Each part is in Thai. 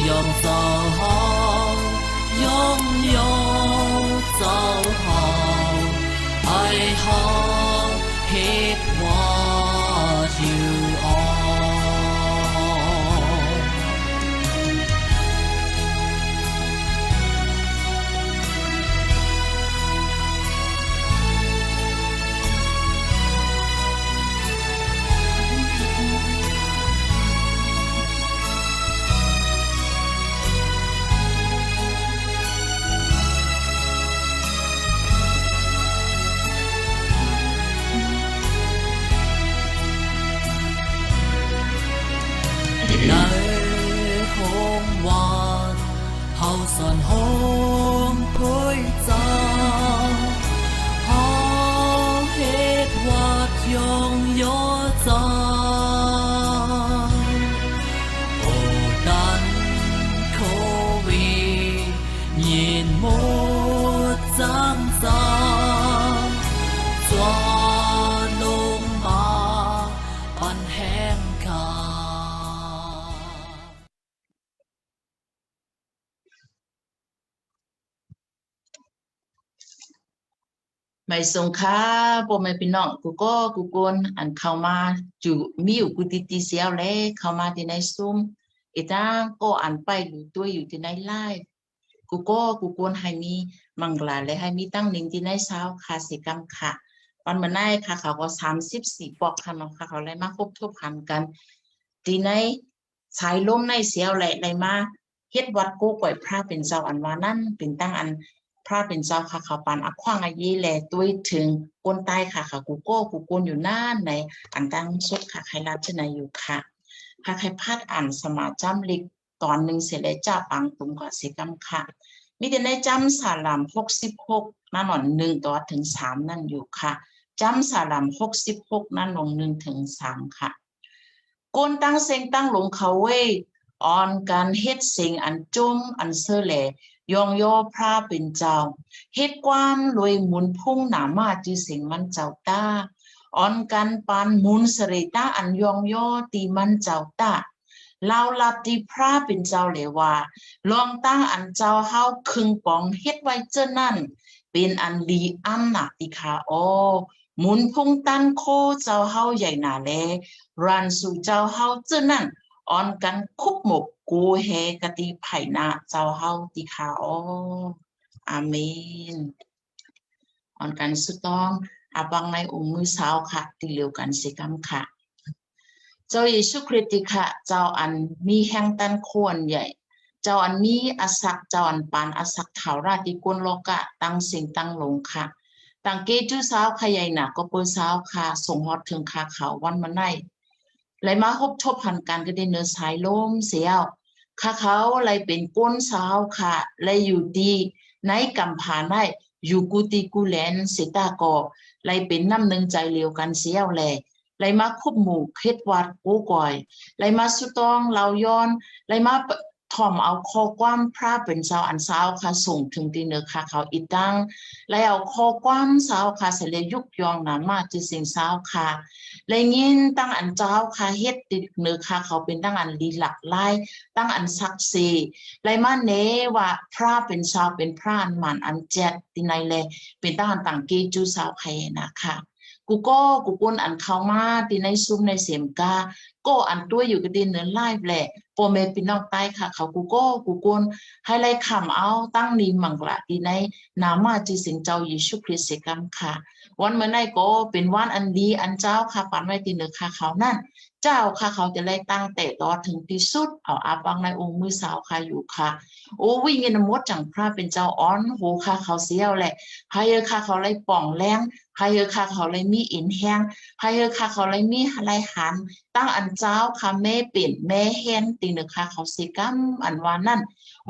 用就好，用用就好，爱好เฮ็ดว่าอยู่ออในห้องวานเฮาสอนห้องพุ้ยจาเฮาเฮ็ดวัดยองยอจาโอดันโควียินหมดจังจาจวาลงมาปันแห้งคาไม่สงค่าพ่อแม่พี่น้องกูกวนอันเข้ามาจูมีอยู่กูติเสียวเลยเข้ามาที่ในซุ่มอีตาก็อันไปอยู่ตัวอยู่ที่ในไลฟ์กูกวนให้มีมังกรและให้มีตั้งหนึ่งที่ในเช้าคาสิกรรมค่ะวันเมื่อไหร่ค่ะเขาก็34ปอกค่ะเนาะค่ะเขาเลยมาคบทบพันกันที่ในสายลมในเสียวแหละเลยมาเฮ็ดวัดกูก่อยพระเป็นเจ้าอันว่านั่นเป็นตั้งอันพระเป็นเจ้าค่ะเขาปานอักขวางอายีแลตัวถึงคนใต้ค่ะค่ะกูกวนอยู่น่านในอันตั้งสุดค่ะใครรับชนะอยู่ค่ะค่ะใครพลาดอ่านสมาจำลิกตอนหนึ่งเสร็จแล้วจ้าปังตุ้มก่อสิกรรมค่ะมีแต่ในจำสาลาม66นั่นหนอน1ต่อถึง3นั่นอยู่ค่ะจำสาลาม66นั่นลง1ถึง3ค่ะกนตั้งเสียงตั้งลงเขาเว้ยออนการเฮ็ดเสียงอันจุ้มอันเสแหลยองย่อพระเป็นเจ้าเฮ็ดความรวยหมุนพุ่งหนามาจือเสียงมันเจ้าตาออนกันปานหมุนสริตาอันยองย่อตีมันเจ้าตาลาวลับที่พระเป็นเจ้าเลยว่าลองตั้งอันเจ้าเฮาคึงปองเฮ็ดไว้เจ้านั่นเป็นอันดีอันหนักติคาโอหมุนพุ่งตันโคเจ้าเฮาใหญ่หนาแลรันสู่เจ้าเฮาเจ้านั่นออนกันคุบหมกกูเฮกติไผ่นาเจ้าเฮาติคาโออาเมนออนกันสุดต้องอาบังในองค์มือสาวค่ะติเหลียวกันสิกรรมค่ะเจ้าเยซูคริสต์ค่ะเจ้าอันมีแห่งตันควรใหญ่เจ้าอันมีอสักเจ้าอันปานอสักขาวราติกุลโลกะตั้งสิ่งตั้งลงค่ะตั้งเกจูสาวขยายหนักก็เปิดสาวค่ะส่งฮอดถึงขาเขาวันมาไนเลยมาพบทบพันกันก็ได้เนื้อสายลมเสียวข้าเขาเลยเป็นก้นสาวค่ะเลยอยู่ดีในกำผาได้อยู่กุติกุแลนเสตากอเลยเป็นน้ำหนึ่งใจเลียวกันเสียวแลเลยมาคุบหมู่เฮ็ดวัดกูก่อยเลยมาสุตองเราย้อนเลยมาถ่อมเอาข้อความพระเป็นเจ้าอันสาวค่ะส่งถึงที่เนื้อค่ะเขาอีตังเลยเอาข้อความสาวค่ะเสเลยยุกยองหนามาที่สิ่งสาวค่ะเลยยินตั้งอันเจ้าค่ะเฮ็ดติดเนื้อค่ะเขาเป็นตั้งอันลีหลักไล่ตั้งอันศักดิ์สิทธิ์เลยมาเนว่าพระเป็นสาวเป็นพระอันหมันอันเจ็ดที่ในเลยเป็นตั้งอันต่างเกจูสาวใครนะคะกูกวนอันเข้ามาที่ในซุ้มในเสียมกาก็อันตัวอยู่กับดินเนื้อไล่แหละโปเมปินอกใต้ค่ะเขากูกวนให้ไล่คำเอาตั้งนิมังละที่ในนามาจีสิงเจ้าเยซูคริสต์กรรมค่ะวันเมื่อไหร่ก็เป็นวันอันดีอันเจ้าค่ะปันไว้ที่เนื้อค่ะเขานั่นเจ้าค่ะเขาจะไล่ตั้งแต่ต่อถึงที่สุดเอาอาบังในองค์มือสาวค่ะอยู่ค่ะโอ้วิ่งเงินมดจังพระเป็นเจ้าอ้อนโหค่ะเขาเสียวแหละให้ค่ะเขาไล่ป่องแรงให้ค่ะเขาไล่มีอินแห้งให้ค่ะเขาไล่มีไล่หันตั้งอันเจ้าค่ะแม่เป็นแม่เห็นตีเนื้อค่ะเขาสิกรรมอันวันนั่น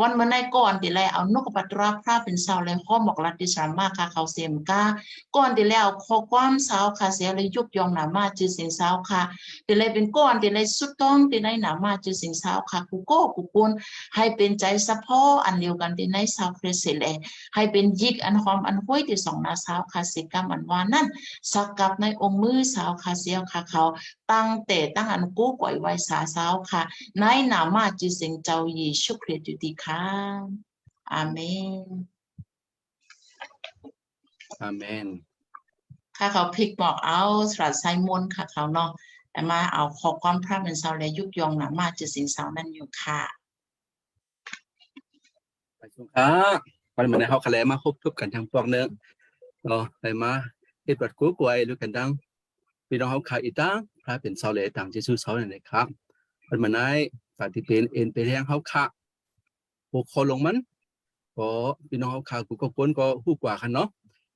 วันเมื่อไหร่ก่อนที่ไล่เอานกปัตราพระเป็นสาวเลยข้อหมอกลัดดิสามาค่ะเขาเสียมกาก่อนที่แล้วข้อความสาวค่ะเสียเลยยุกยองหนามาจือเสียงสาวค่ะที่ไล่เป็นก้อนที่ไล่สุดต้องที่ไล่หนามาจือเสียงสาวค่ะกูกวนให้เป็นใจสะพออันเดียวกันที่ในสาวคริสต์เลยให้เป็นยิกอันหอมอันห้วยที่สองนาสาวค่ะสิกรรมอันว่า านั้นสักกับในองค์มือสาวค่ะเสียวค่ะเขาตั้งแต่ตั้งอันกู้ก่อยไว้สาสาวค่ะในนามมาจือเสียงเจ้าเยซูคริสต์อยู่ดีค่ะอาเมนอาเมนค่ะเขาพลิกบอกเอาสลัดไซมอนค่ะเขาเนาะแต่มาเอาขอความพระเป็นสาวและยุกยองหนามาจือเสียงสาวนั่นอยู่ค่ะไปสุขะวันเหมือนในเฮาคะแลมาคบทบกันทางพวกเนื้อไปมาเฮ็ดบัดกู้กวยหรือกันดังพี่น้องเฮาขาอีตังพระเป็นเสาเหลต่างที่ชื่อเสานั่นแหละครับวันเหมือนในฝากที่เป็นเอ็นเป็นแรงเฮาขาผูกคอลงมันก็พี่น้องเฮาขากูก็ก้นก็ฮู้กว่าคันเนาะ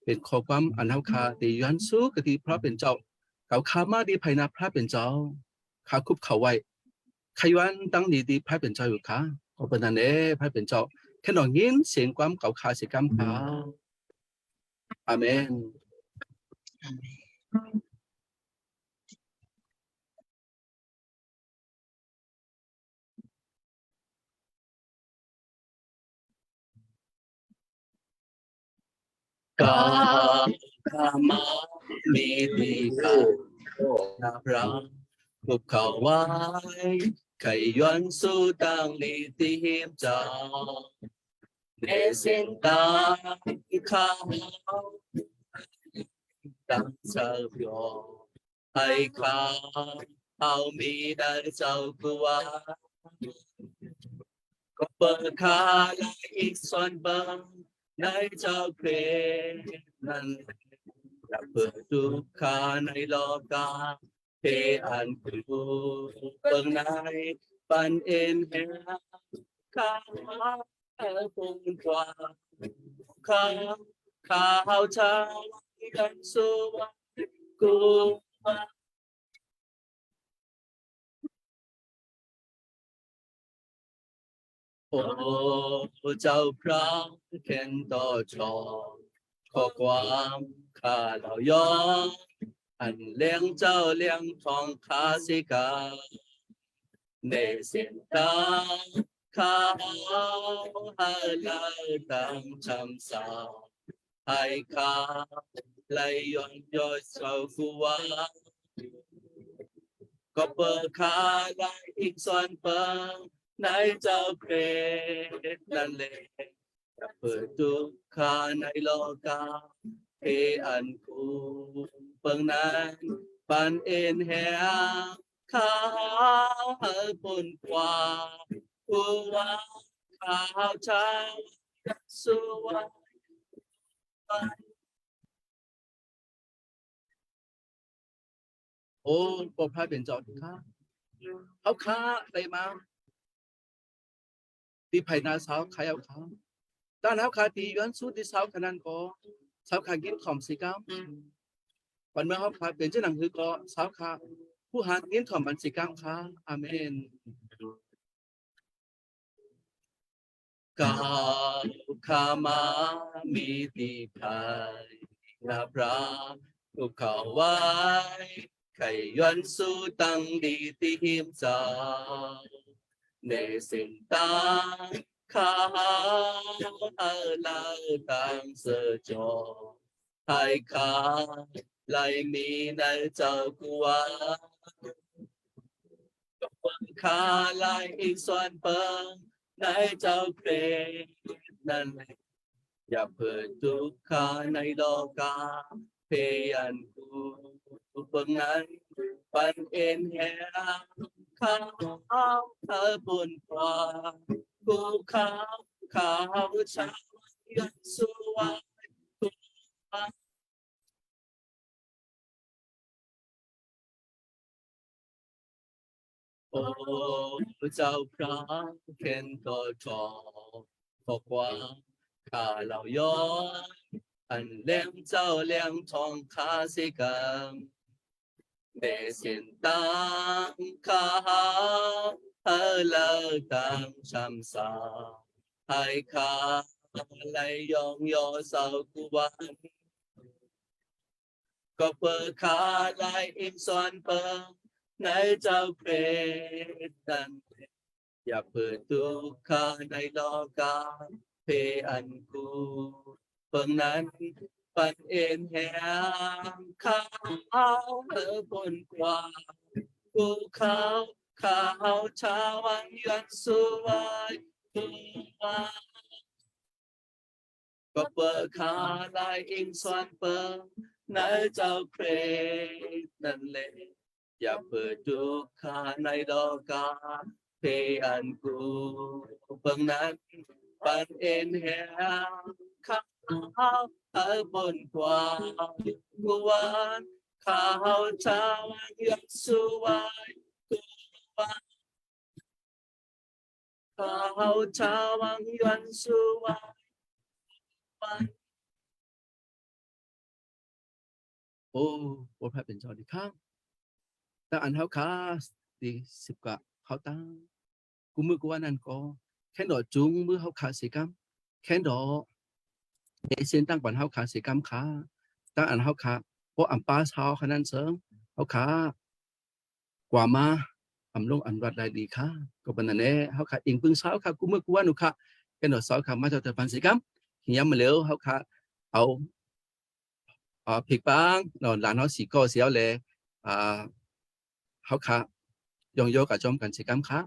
เป็นข้อความอันเฮาขาที่ย้อนสู้กับที่พระเป็นเจ้าเก่าขามาดีภายในพระเป็นเจ้าขาคุบเขาไว้ใครวันตั้งดีพระเป็นเจ้าอยู่ค่ะก็เป็นนั่นเองพระเป็นเจ้าแค่หน่อยยินเสียงความเก่าขาเสียงกำขาอาเมนกาขามามีดีกันนับรักภูเขาไว้ไขย้อนสู้ตั้งนิติหิมจาในเส้นตาข้าตั้งเจ้าโยให้ข้าเอามีได้เจ้ากัวก็เปิดขาและอีกส่วนบางในเจ้าเพลงนั้นอย่าเปิดทุกขาในโลกาเทอันกูเปิงในปันเอ็นแห่งข้าคงกว่าข้าวเช้ากันสู้กูโอ้เจ้าพระเข็นต่อชอขอความข้าเราย้อนอันเลี้ยงเจ้าเลี้ยงทองคาสิกาในเส้นตาข้าให้ลายตั้งชำสาให้ข้าไหลย้อนย้อยเจ้ากูว่าก็เปิดขาไหลอีกส่วนเปิงในเจ้าเพลงนั่นเลยจะเปิดทุกขาในโลกาเทอันกูเปิงนั้นปันเอ็นแหงข้าปนกว่ากูว่าข้าวเช้าสู้ว่าโอ้ปลอดภัยเป็นจอดค่ะเอาค้าไปมาที่ภายในเสาขายเอาค้าตอนเอาค้าที่ย้อนสู้ที่เสาขนาดก็เสาขากินของสิก้าวันเมื่อเขาพาเป็นเจ้าหนังคือก็เสาขาผู้หากินของบันสิก้าค่ะอาเมนกาขามามีตีพายนาพระภูเขาไว้ไขย้อนสู้ตั้งดีที่หิมจาในสิ่งตาข้าลาตั้งเสจอให้ข้าไหลมีในเจ้ากัวกับข้าไหลอีกส่วนเปิงในเจ้าเพลงนั้นอย่าเปิดทุกขาในโลกาเพยันกูเปิงนั้นปันเอ็นแหงข้าวเธอบุญกว่ากูข้าวชายันสวากูโอ้เจ้าพระเข็นต่อจอขอความข้าเราย้อนอันเลี้ยงเจ้าเลี้ยงทองคาสิกันในเส้นตางข้าเลิกตั้งชำสาให้ข้าไหลยองยอเศร้ากูวันก็เปิดขาไหลอิมส่วนเปิงในเจ้าเพลงนั้นอย่าเปิดทุกขาในโลกาเพอันกูเปิงนั้น ปันเอ็นแหงข้าวบนกว่ากูข้าวชาวันยันสวยตัวก็เปิดขาลายอิงสวนเปิงในเจ้าเพลงนั่นเลยอย่าเปิดดูขาในดอกกาเพอันกูเปิงนั้นปันเอ็นแหงข้าวบนกว่ากูวันข้าวชาวันยันสวยตัวข้าวชาวันยันสวยโอ้โอ้พระเป็นจอดีข้างแต่อันเท้าขาดีสิบกะเขาตั้งกูมือกูว่านั่นก็แค่ดอกจุงมือเขาขาสีกำแค่ดอกเอเซียนตั้งปันเขาขาสีกำขาตั้งอันเขาขาเพราะอันป้าเช้าขนาดเสริมเขาขากว่ามาอำลงอันวัดได้ดีค่ะก็เป็นนั่นแหละเขาขาอิงพึ่งเช้าค่ะกูมือกูว่าหนูค่ะแค่ดอกเช้าขามาจากแต่ปันสีกำเหี่ยมาเร็วเขาขาเอาผิดบ้างนอนหลานเขาสีก็เสียวเลยเขาค่ะยองโยกับจอมกันสิกรรมค่ะ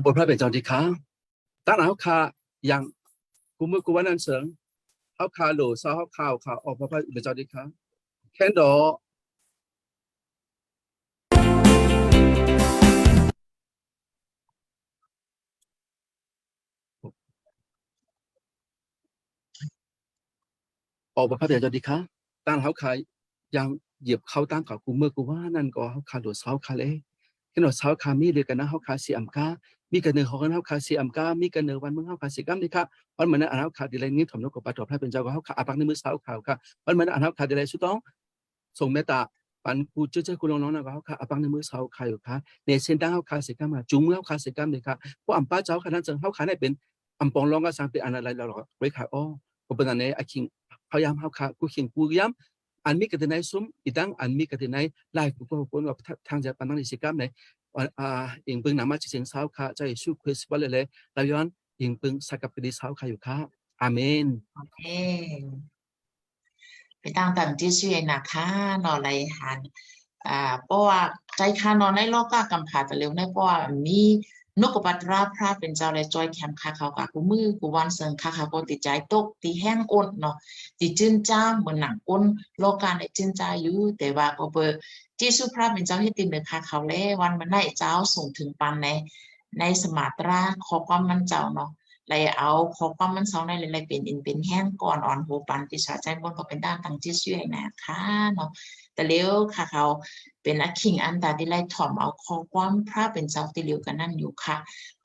บทพระเป็นเจ้าดีค่ะตั้งแต่เขาคาอย่างกูมือกูวันนั้นเสริงเขาคาโหลซาเขาข่าวออกพระเป็นเจ้าดีค่ะแค่ดอออกพระเป็นเจ้าดีค่ะตั้งเขาคายังเหยียบเขาตั้งกับกูมือกูว่านั่นก็เขาคาโหลซาเขาคาเลยแค่ดอซาเขาคามีเดียวกันนะเขาคาเสียมกามีกันเนื้อเขาคาเสียมกามีกันเนื้อวันมึงเขาคาเสียกัมดีค่ะวันเหมือนอันเขาคาดีเลยนี้ถมนกกับปลาตัวพระเป็นเจ้าก็เขาคาอาปักในมือสาวข่าวค่ะวันเหมือนอันเขาคาดีเลยสุดต้องส่งเมตตาปันกูเจอคุณน้องๆนะเขาคาอาปักในมือสาวข่าวอยู่ค่ะในเส้นทางเขาคาเสียกัมมาจุงมือเขาคาเสียกัมดีค่ะเพราะอัมป้าเจ้าขนาดจังเขาคาได้เป็นอัมปองร้องก็สร้างเป็นอะไรเราไว้ค่ะอ๋อผมเป็นอันนี้ไอ้คิงพยายามเขาคากูเขียนกูย้ำอันมีกันในซุ้มอีดังอันมีกันในไลฟ์กูก็คนว่าทางจะปันตั้งในสิกรรมในอิงปึงนำมาจากเสียงสาวค่ะใจสู้คริสต์วันเลยเราย้อนอิงปึงสักกับดีสาวค่ะอยู่ค่ะอาเมนโอเคไปตั้งแต่ที่ช่วยนะคะนอนไรหันเพราะว่าใจคานอนในโลกก็กำผาแต่เร็วในเพราะว่ามีนกปัตราพระเป็นเจ้าและจอยแคมคาเขากับกูมือกูวันเซิงคาเขาก็ติดใจตกตีแห้งอ้นเนาะติจื้นจ้าเหมือนหนังอ้นโลกาในจื้นจ้าอยู่แต่ว่าก็เบอร์ที่สุพระเป็นเจ้าที่ติดเดือคาเขาแล้ววันมันได้เจ้าส่งถึงปันในสมาตราขอความมันเจ้าเนาะเลยเอาขอความมันเสาในเลยเป็นอินเป็นแห้งก่อนอ่อนโหปันติชาใจบนก็เป็นด้านต่างที่ช่วยนะคะเนาะแต่เลี้ยวค่ะเขาเป็นนักขิงอันตาที่ไล่ถ่อมเอาขอความพระเป็นเจ้าที่เลี้ยวกันนั่นอยู่ค่ะ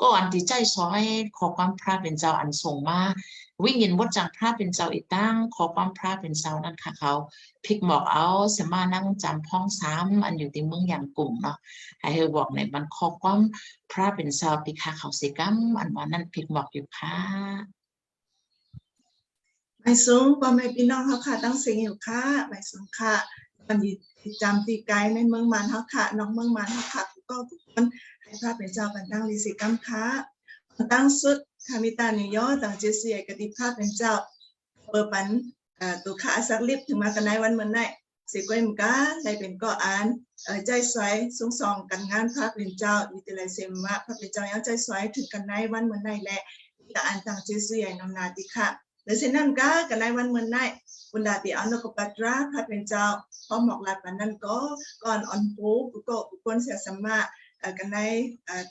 ก็อันที่ใจซอยขอความพระเป็นเจ้าอันส่งมาวิ่งยินวัดจังพระเป็นเจ้าอีกตั้งขอความพระเป็นเจ้านั่นค่ะเขาพลิกหมอกเอาสมานั่งจำพ้องซ้ำอันอยู่ที่เมืองอย่างกลุ่มเนาะให้เธอบอกในมันขอความพระเป็นเจ้าที่ค่ะเขาเสกัมอันว่านั่นพลิกหมอกอยู่ค่ะไม่สูงก็ไม่พี่น้องเขาค่ะตั้งเสียงอยู่ค่ะไม่สูงค่ะตอนนี้จำตีไกลในเมืองมันเขาค่ะน้องเมืองมันเขาค่ะก็ทุกคนให้พระเป็นเจ้ากันตั้งลิสิกรรมค่ะตั้งสุดคามิตานิยอต่างเจเซียกติพระเป็นเจ้าเปิดปันตัวขาสักลิบถึงมากันในวันเมื่อไหร่สิกวยมกาได้เป็นก็อ่านใจสวยสูงส่องกันงานพระเป็นเจ้าวิทยาลัยเซมว่าพระเป็นเจ้ายังใจสวยถึงกันในวันเมื่อไหร่แหละแต่อ่านต่างเจเซียนำนาติค่ะและเช่นนั้นก็กันในวันเมื่อไหร่บุญดาติอันนกปัตราพระเป็นเจ้าพอหมอกหลัดวันนั้นก็ก่อนอ่อนปูกุโกกุคนเสียสมากันใน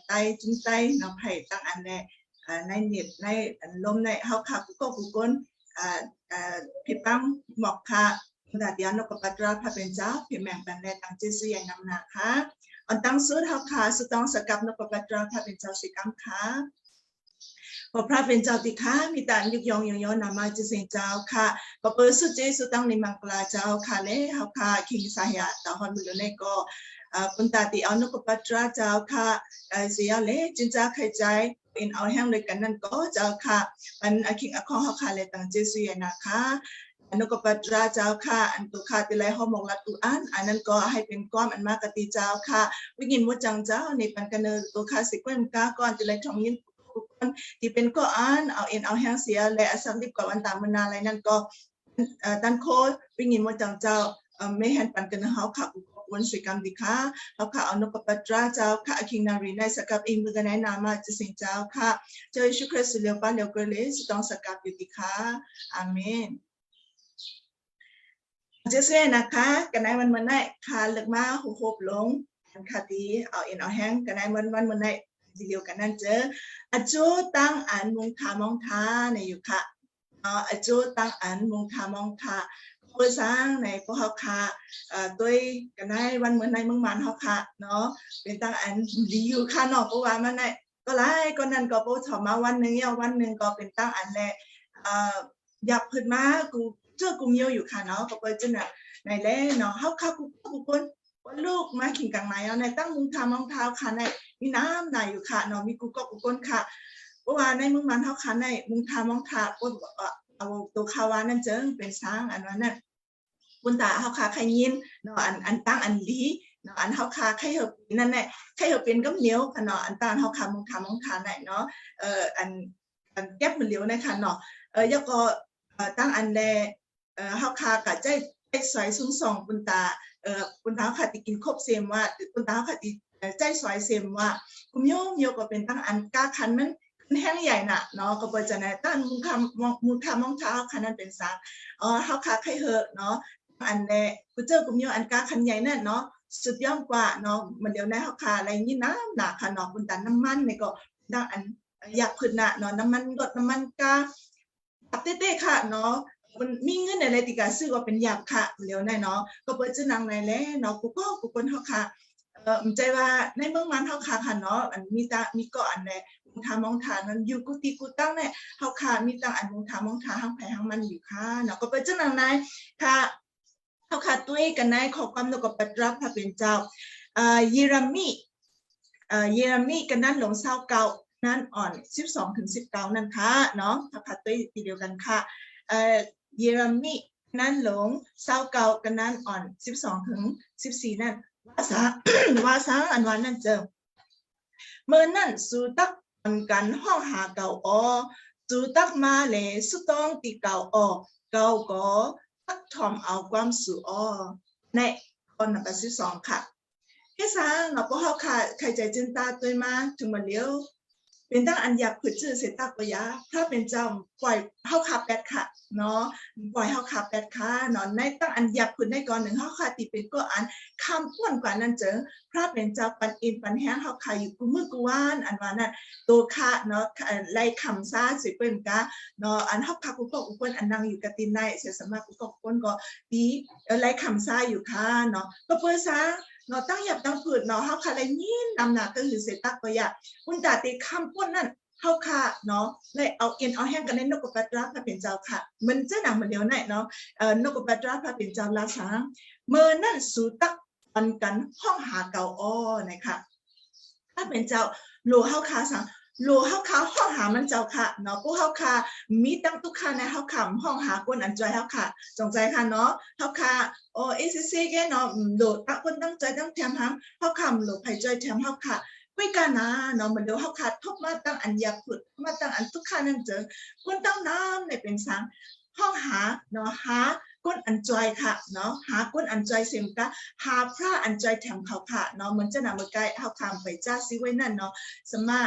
ไตจุ้งไตน้ำไผ่ตั้งอันในเน็ตในลมในเฮาขากุโกกุคนผิดปังหมอกค่ะบุญดาติอันนกปัตราพระเป็นเจ้าผิดแมงกันในตั้งเจสุยังนำนาค่ะอันตั้งสุดเฮาขาสุดต้องสกับนกปัตราพระเป็นเจ้าสิกรรมค่ะพอพระเป็นเจ้าติค่ะมีแต่ยุกยองย้อนนามาจะเสียงเจ้าค่ะพอเปิดสุดเจสุตั้งในมังกลาเจ้าค่ะเล่เฮาค่ะคิงสายะตาฮอนมุลเนก็ปุณตาติเอานกปัตราเจ้าค่ะเสียเล่จินจ้าใครใจเป็นเอาแห้งเลยกันนั่นก็เจ้าค่ะมันคิงอคองเฮาค่ะเลยตั้งเจสุยนะคะนกปัตราเจ้าค่ะอันตุค่ะติไลฮอมองลัตุอันนั้นก็ให้เป็นก้อนอันมากติเจ้าค่ะวิญญาณมุจังเจ้าในปันกันเนอตัวค่ะสิกวนก้าก้อนติไลทองยินที่เป็นก็อ่านเอาเอ็นเอาแห้งเสียและสักดิบกับวันตามมนาอะไรนั่นก็ตันโควิ่งยินมาจังเจ้าไม่เห็นปันกันเขาขับวันสิกรรมดีค่ะเขาขับเอานกปัตราเจ้าค่ะคิงนารีในสกับอิงมือกันในนามาจะสิ่งเจ้าค่ะเจ้าชุคริสเลียวปันเลียวเกลเลสต้องสกับอยู่ดีค่ะอาเมนเจ้าเสียนะคะกันในวันไหนค่ะเลือกมาหุบลงค่ะดีเอาเอ็นเอาแห้งกันในวันไหนเดียวกันนั่นเจออาจูตั้งอันมุงทามองทาในอยู่ค่ะอาจูตั้งอันมุงทามองทาเพื่อสร้างในพวกเขาค่ะด้วยกันในวันเหมือนในเมืองมันเขาค่ะเนาะเป็นตั้งอันดีอยู่ค่ะเนาะเพราะว่ามันในก็ไล่ก็นั่นก็โปรถอมาวันหนึ่งวันหนึ่งก็เป็นตั้งอันแหละอยากพึ่งมากูเจอกูเมียวอยู่ค่ะเนาะก็เปิดจนในเล่เนาะเขาค่ะกูคนลูกมาขิงกังไหนเอาในตั้งมุงทามองเท้าค่ะในมีน้ำไหนอยู่ค่ะเนาะมีกูก็กูก้นค่ะเพราะว่าในเมืองมันเท้าค่ะในมุงทามองทาก้นเอาตัวคาวานั่นเจิงเป็นช้างอันนั้นน่ะคุณตาเท้าค่ะใครยินเนาะอันตั้งอันลีเนาะอันเท้าค่ะใครเหอบนั่นแหละใครเหอบเป็นก็เหนียวค่ะเนาะอันตั้งเท้าค่ะมุงทามองทาไหนเนาะอันแก็บมันเหลียวในค่ะเนาะยกก็ตั้งอันแดเท้าค่ะกับใจสวยสูงส่องคุณตาคุณตาค่ะติกินครบเซมว่าคุณตาค่ะติ ใจสอยเสียมว่าคุณโยมโยก็เป็นตั้งอันกาคันมันแห้งใหญ่น่ะเนาะก็เปิดจะไหนตั้งมูคามองเท้าคันนั้นเป็นสางเฮาคาใครเหอะเนาะอันแน่กูเจอคุณโยมอันกาคันใหญ่นั่นเนาะสุดยอดกว่าเนาะมันเดี๋ยวในเฮาคาอะไรนี่น้ำหนักค่ะเนาะคุณตันน้ำมันนี่ก็ดังอันอยากพื้นน่ะเนาะน้ำมันรถน้ำมันกาเต้ๆค่ะเนาะมันมีเงินอะไรติการซื้อว่าเป็นหยาบค่ะเดี๋ยวในเนาะก็เปิดจะนั่งในแล้วเนาะกูคนเฮาคาใจว่าในเมืองมันเฮาคาค่ะเนาะอันมีเกาะอันแน่มุงทามองทานั้นอยู่กุฏิกูตั้งเนี่ยเฮาคามีตั้งอันมุงทามองทาหังไผหังมันอยู่ค่ะเนาะก็เปิดจะนั่งในค่ะเฮาคาตุ้ยกันในขอความนกปัตรับพระเป็นเจ้าเยเรมีกันนั้นหลงเศร้าเก่านั้นอ่อน12-19นั่นค่ะเนาะเฮาคาตุ้ยทีเดียวกันค่ะเยเรมีนั้นหลงเศร้าเก่ากันนั้นอ่อน12-14นั่นว่าซาอันวันนั่นเจอเมื่อนั่นสู่ตักกันห้องหาเก่าสู่ตักมาเลยสุต้องตีเก่าเก่าก็ตักทอมเอาความสู่ในข้อนับ12ค่ะเฮซ่าเนาะพวกเฮาค่ะใครใจจินตาตัวมาถึงมาเลี้ยวเป็นตั้งอันอยากผืดชื่อเสตักปยาถ้าเป็นเจ้าปล่อยเฮาคาแปดค่ะเนาะปล่อยเฮาคาแปดค่ะเนาะในตั้งอันอยากผืดในก่อนหนึ่งเฮาคาติเป็นก็อันคำพ้วนกว่านั้นเจอพระเป็นเจ้าปันอินปันแห้งเฮาคาอยู่กูมือกูวานอันว่านั้นตัวค่ะเนาะไล่คำซ่าสิเป็นกะเนาะอันเฮาคากูก็กูคนอันนั่งอยู่กับตินในเสียสมากูก็คนก็ดีไล่คำซ่าอยู่ค่ะเนาะก็เปิ้นซ่าเนาะตั้งหยับตั้งผืดเนาะเฮาคาได้ยินนำหน้าก็คือเสตักปยาคุณตาติคำพ้นนั่นเฮาค่ะเนาะเลยเอาเอ็นเอาแห้งกันในนกกปัตราพระเป็นเจ้าค่ะมันเจ้าหนังมันเดียวไหนเนาะนกกปัตราพระเป็นเจ้าลาสางเมื่อนั่นสู่ตักปันกันห้องหาเก่านะคะพระเป็นเจ้าโลเฮาค่ะสังโลเฮาค่ะห้องหามันเจ้าค่ะเนาะผู้เฮาค่ะมีตั้งทุกค่ะในเฮาค่ะห้องหากวนอันจอยเฮาค่ะจงใจค่ะเนาะเฮาค่ะเอซิแกเนาะโดดตะคนตั้งใจตั้งแถมหังเฮาค่ะโหลไผจอยแถมเฮาค่ะไม่กันนะเนาะมันเดี๋ยวเขาขาดทบมาตั้งอันยาผุดมาตั้งอันทุกขานั่นเจอคนตั้งน้ำในเป็นสังห้องหาเนาะหาก้นอันจอยค่ะเนาะหาก้นอันจอยเสียมกะหาพระอันจอยแถมเขาค่ะเนาะเหมือนจะนำมาไกลเขาคำไปจ้าซิไว้นั่นเนาะสมา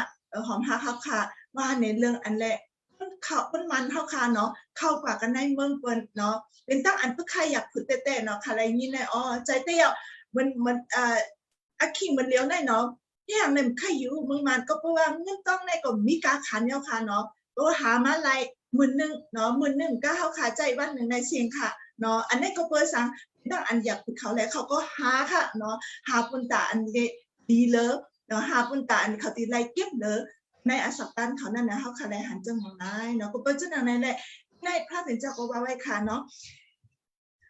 หอมหาเขาค่ะว่าในเรื่องอันแรกคนมันเขาค่ะเนาะเข้ากว่ากันในเมืองเปิ้นเนาะเป็นตั้งอันทุกขาอยากผุดแต่เนาะค่ะอะไรนี้ในใจเตี้ยมันอาคีมันเลี้ยวได้เนาะอย่างนั้นใครอยู่เมืองมันก็เพราะว่าเงินต้องในก็มีการขันเนาะค่ะเนาะเพราะว่าหามาไล่10,000เนาะ10,000ก็เฮาขาใจวันหนึ่งในเสียงค่ะเนาะอันนี้ก็เปิดสังดังอันอยากพูดเขาแล้วเขาก็หาค่ะเนาะหาปุ่นตาอันดีเลยเนาะหาปุ่นตาอันเขาตีไล่เก็บเลยในอสัปตันเขานั่นนะเฮาขาได้หันจังหวะไหนเนาะก็เปิดจังนั้นแหละในพระเป็นเจ้าก็ว่าไว้ค่ะเนาะ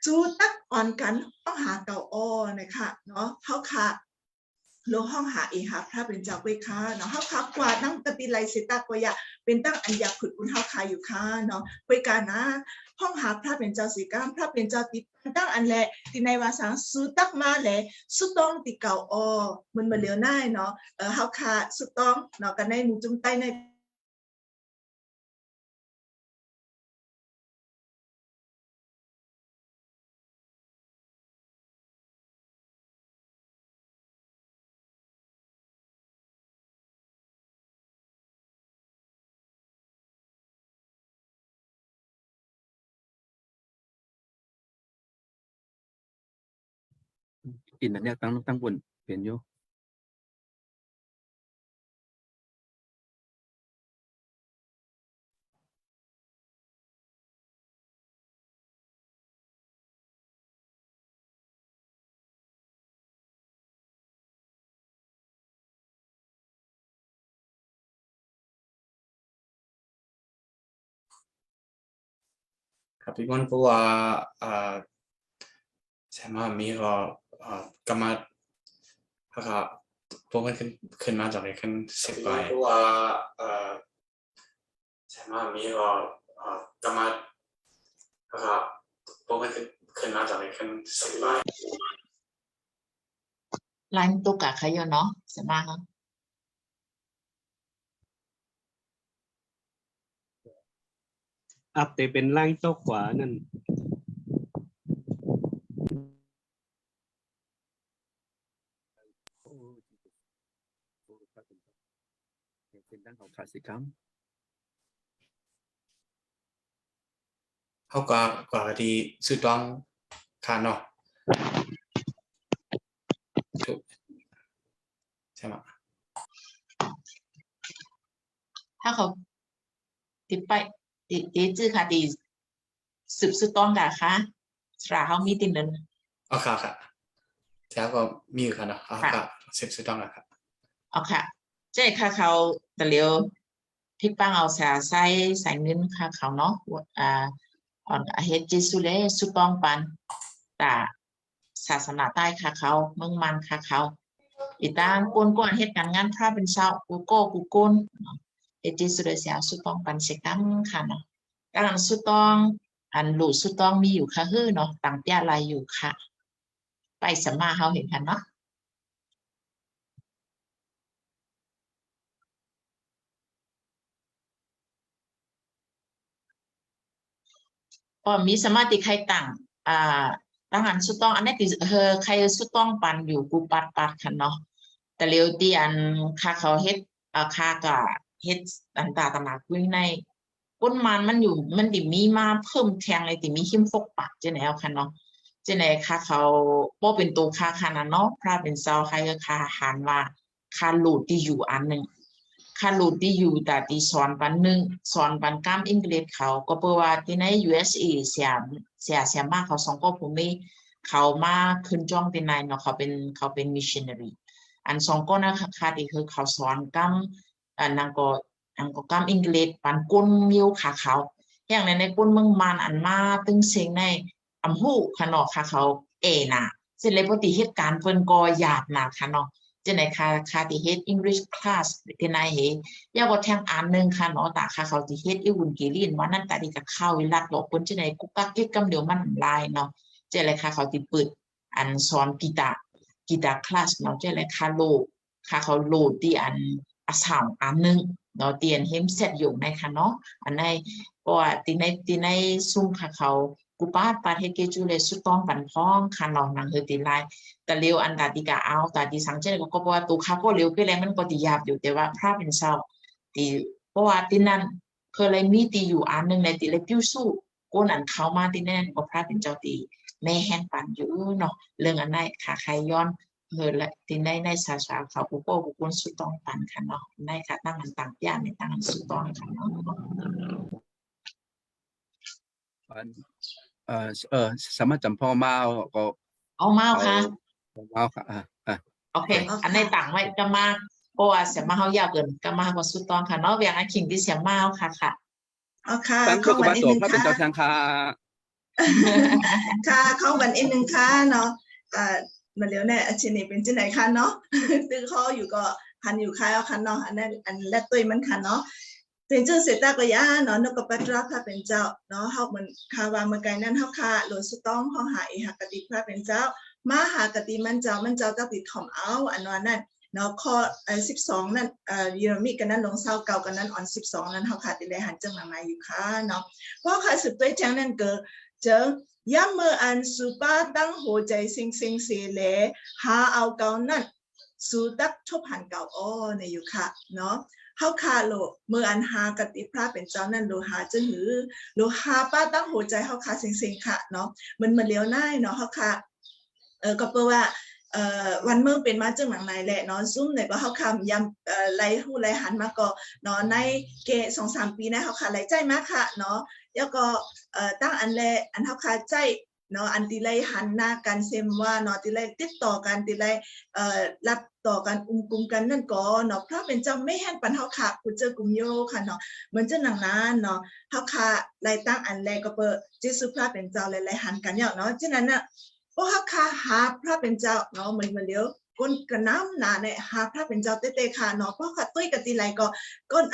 จูตักอ่อนกันต้องหาเก่านะคะเนาะเฮาขาโลห้องหาหาพระเป็นเจ้าเวค่ะเนาะเฮาคับกว่านั่งตะปีไลเสตากว่าเป็นตั้งอันอยากขุดคุณเฮาคาอยู่ค่ะเนาะเวกานะห้องหาพระเป็นเจ้าสีก้ามพระเป็นเจ้าติตั้งอันแหละที่ในวาสังสุตักมาแหละสุต้องติเก่ามันมาเหลียวหน้าเนาะเฮาคาสุต้องเนาะกันในหมู่จุ่มใต้ในกินอันเนี้ยตั้งบนเปลี่ยนอยู่ครับพี่มันเพราะว่าใช่ไหมมีก็กรรมครับพวกมันขึ้นมาจากไหนขึ้นสิบใบเพราะว่าใช่ไหมมีก็กรรมครับพวกมันขึ้นมาจากไหนขึ้นสิบใบไลน์ตุกะใครเนาะสมาค่ะอัพแต่เป็นร่างโต๊ะขวานั่น เป็นด้านของขาสิกรรม เขากว่าที่สุดต้องค่ะเนาะถูกใช่ไหม ถ้าเขาติดไปติดจื้อค่ะติสืบสุดต้องกะค่ะสระเขามีตินเดิน อ๋อค่ะแล้วก็มีอยู่ค่ะเนาะอ๋อค่ะสุดต้องค่ะ เอาค่ะเจ๊ค่ะเขาแต่เลียวพี่ปังเอาใส่เงินค่ะเขาเนาะอ่อนเฮ็ดจิสุเลสุตองปันแต่ศาสนาใต้ค่ะเขาเมืองมันค่ะเขาอีตางกวนกวนเฮ็ดการงานพระเป็นเช้ากูโก้กูกุนเฮ็ดจิสุเลเสียสุตองปันเสกัมค่ะเนาะการสุตองอันหลูสุตองมีอยู่ค่ะฮื้อเนาะต่างเตี้ยลายอยู่ค่ะ ไปสมาเฮาเห็นกันเนาะก็มีสมาธิใครต่างตั้งอันสุดต้องอันนี้คือใครสุดต้องปันอยู่กูปัดค่ะเนาะแต่เร็วตีอันค่าเขาเฮ็ดค่าก็เฮ็ดอันตาตนากุ้ยในก้นมันอยู่มันดิมีมาเพิ่มแทงเลยติมีขิมฟกปากเจไหนเอาค่ะเนาะเจไหนค่าเขาบ่เป็นตัวค่าขนาดเนาะพระเป็นเจ้าใครก็ค่าหารว่าค่าหลุดที่อยู่อันหนึ่งค่าหลุดที่อยู่แต่ที่สอนปันหนึ่งสอนปันกล้ามอังกฤษเขาก็เปิดว่าที่ใน USA เสียมากเขาสองก็ผมไม่เขามาขึ้นจ้องเป็นนายเนาะเขาเป็นมิชชันนารีอันสองก็นะค่ะที่คือเขาสอนกล้ามนางก็กล้ามอังกฤษปันก้นมิ้วขาเขาอย่างในก้นเมืองมันอันมาตึงเสียงในอำหูขนอค่ะเขาน่ะเสร็จเลยปกติเหตุการณ์เพิ่นก็หยาบนะค่ะเนาะจะในค่ะที่เฮ็ด English class ที่นายเฮยาก็แทงอันนึงค่ะเนาะแต่ค่ะเขาที่เฮ็ดอีวุ่นกีลีนว่านั่นแต่ดีกับเข้าวิลัดหลอกคนจะในกุ๊กกักกิ๊กกำเดียวมันลายเนาะจะเลยค่ะเขาที่เปิดอันสอนกีตาร์คลาสเนาะจะเลยค่ะโลดค่ะเขาโหลดที่อัน3อันนึงเนาะเตียนเฮมเซตอยู่ในค่ะเนาะอันในก็ที่ในซุ่มค่ะเขากูปาดเฮเกจูเลสุต้องปันพ้องค่ะเนาะนางเฮติไลแต่เร็วอันตาติกาเอาแต่ที่สังเกตก็เพราะว่าตัวเขาก็เร็วไปแล้วมันก็ตีหยาบอยู่แต่ว่าพระเป็นเศร้าตีเพราะว่าที่นั่นเคยเลยมีตีอยู่อันนึงในตีเลยพิ้วสู้ก้นอันเขามาที่นั่นก็พระเป็นเจ้าตีแม่แห้งปันอยู่เนาะเรื่องอันไหนค่ะใครย้อนละที่ในศาสนาเขากูก็กูคนสุดต้องปันค่ะเนาะในค่ะตั้งอันต่างย่านในตั้งอันสุดต้องค่ะเนาะสามารถจำพ่อมาก็เอาเมาค่ะมาค่ะโอเคอันในต่างไว้ก็มาเพราะว่าเสียมาเขายาวเกินก็มาก็สุดต้องค่ะเนาะอย่างอันขิงที่เสียมาค่ะเอาค่ะ เข้าวันอีกนึงค่ะเป็นเจ้าทางค่ะค่ะเข้าวันอีกนึงค่ะเนาะมาเร็วแน่อาชีพนี้เป็นที่ไหนคะเนาะตื้อข้ออยู่ก็พันอยู่ค่ะเอาค่ะเนาะอันนั้นอันแรกตัวมันค่ะเนาะเป็นชื่อเสตากยาเนาะนกปัตราพระเป็นเจ้าเนาะเฮาเหมือนคาวาเมื่อไกลนั้นเฮาค่ะโหลดสุดต้องเฮาหาอีหักกติพระเป็นเจ้ามาหากติมันเจ้าก็ติดถ่อมเอาอันนั้นเนาะข้อ12นั่นเยอรมีกันนั้นลงเศร้าเก่ากันนั้นอ่อน12นั้นเฮาขาดติเลยหันจังหลังมาอยู่ค่ะเนาะเพราะค่ะสืบด้วยแจ้งนั่นเกิดเจอยามเมื่ออันสุปาตั้งหัวใจสิงเสเลหาเอาเก่านั่นสู่ตักทบหันเก่าอ้อในอยู่ค่ะเนาะเฮาคาโลเมื่ออันหากติพระเป็นเจ้านั่นโลหาจะหือโลหาป้าตั้งหัวใจเฮาคาสิงค่ะเนาะมันเลี้ยวหน้าเนาะเฮาคาก็เปว่าวันเมื่อเป็นมาจึงหลังในแหละเนาะซุ่มเนี่ยก็เฮาคำยำไล่หู้ไล่หันมาก็เนาะในเก2-3 ปีนะเฮาคาไล่ใจมากค่ะเนาะแล้วก็ตั้งอันแลอันเฮาคาใจเนาะอันที่ไล่หันหน้ากันเซมว่าเนาะที่ไล่ติดต่อกันที่ไล่รับต่อกันกลุ่มกันนั่นก็เนาะพระเป็นเจ้าไม่แห่นปันเฮาค่ะกูเจอกลุ่มโยค่ะเนาะเหมือนเจ้าหนังนั้นเนาะเฮาคาไล่ตั้งอันแลก็เปิดเจสุพระเป็นเจ้าไล่หันกันเนาะฉะนั้นน่ะเพราะเฮาคาหาพระเป็นเจ้าเนาะเหมือนเดียวก้นกระน้ำหนาเนี่ยหาพระเป็นเจ้าเต้ๆค่ะเนาะเพราะค่ะตุ้ยกะติไลก็ก้น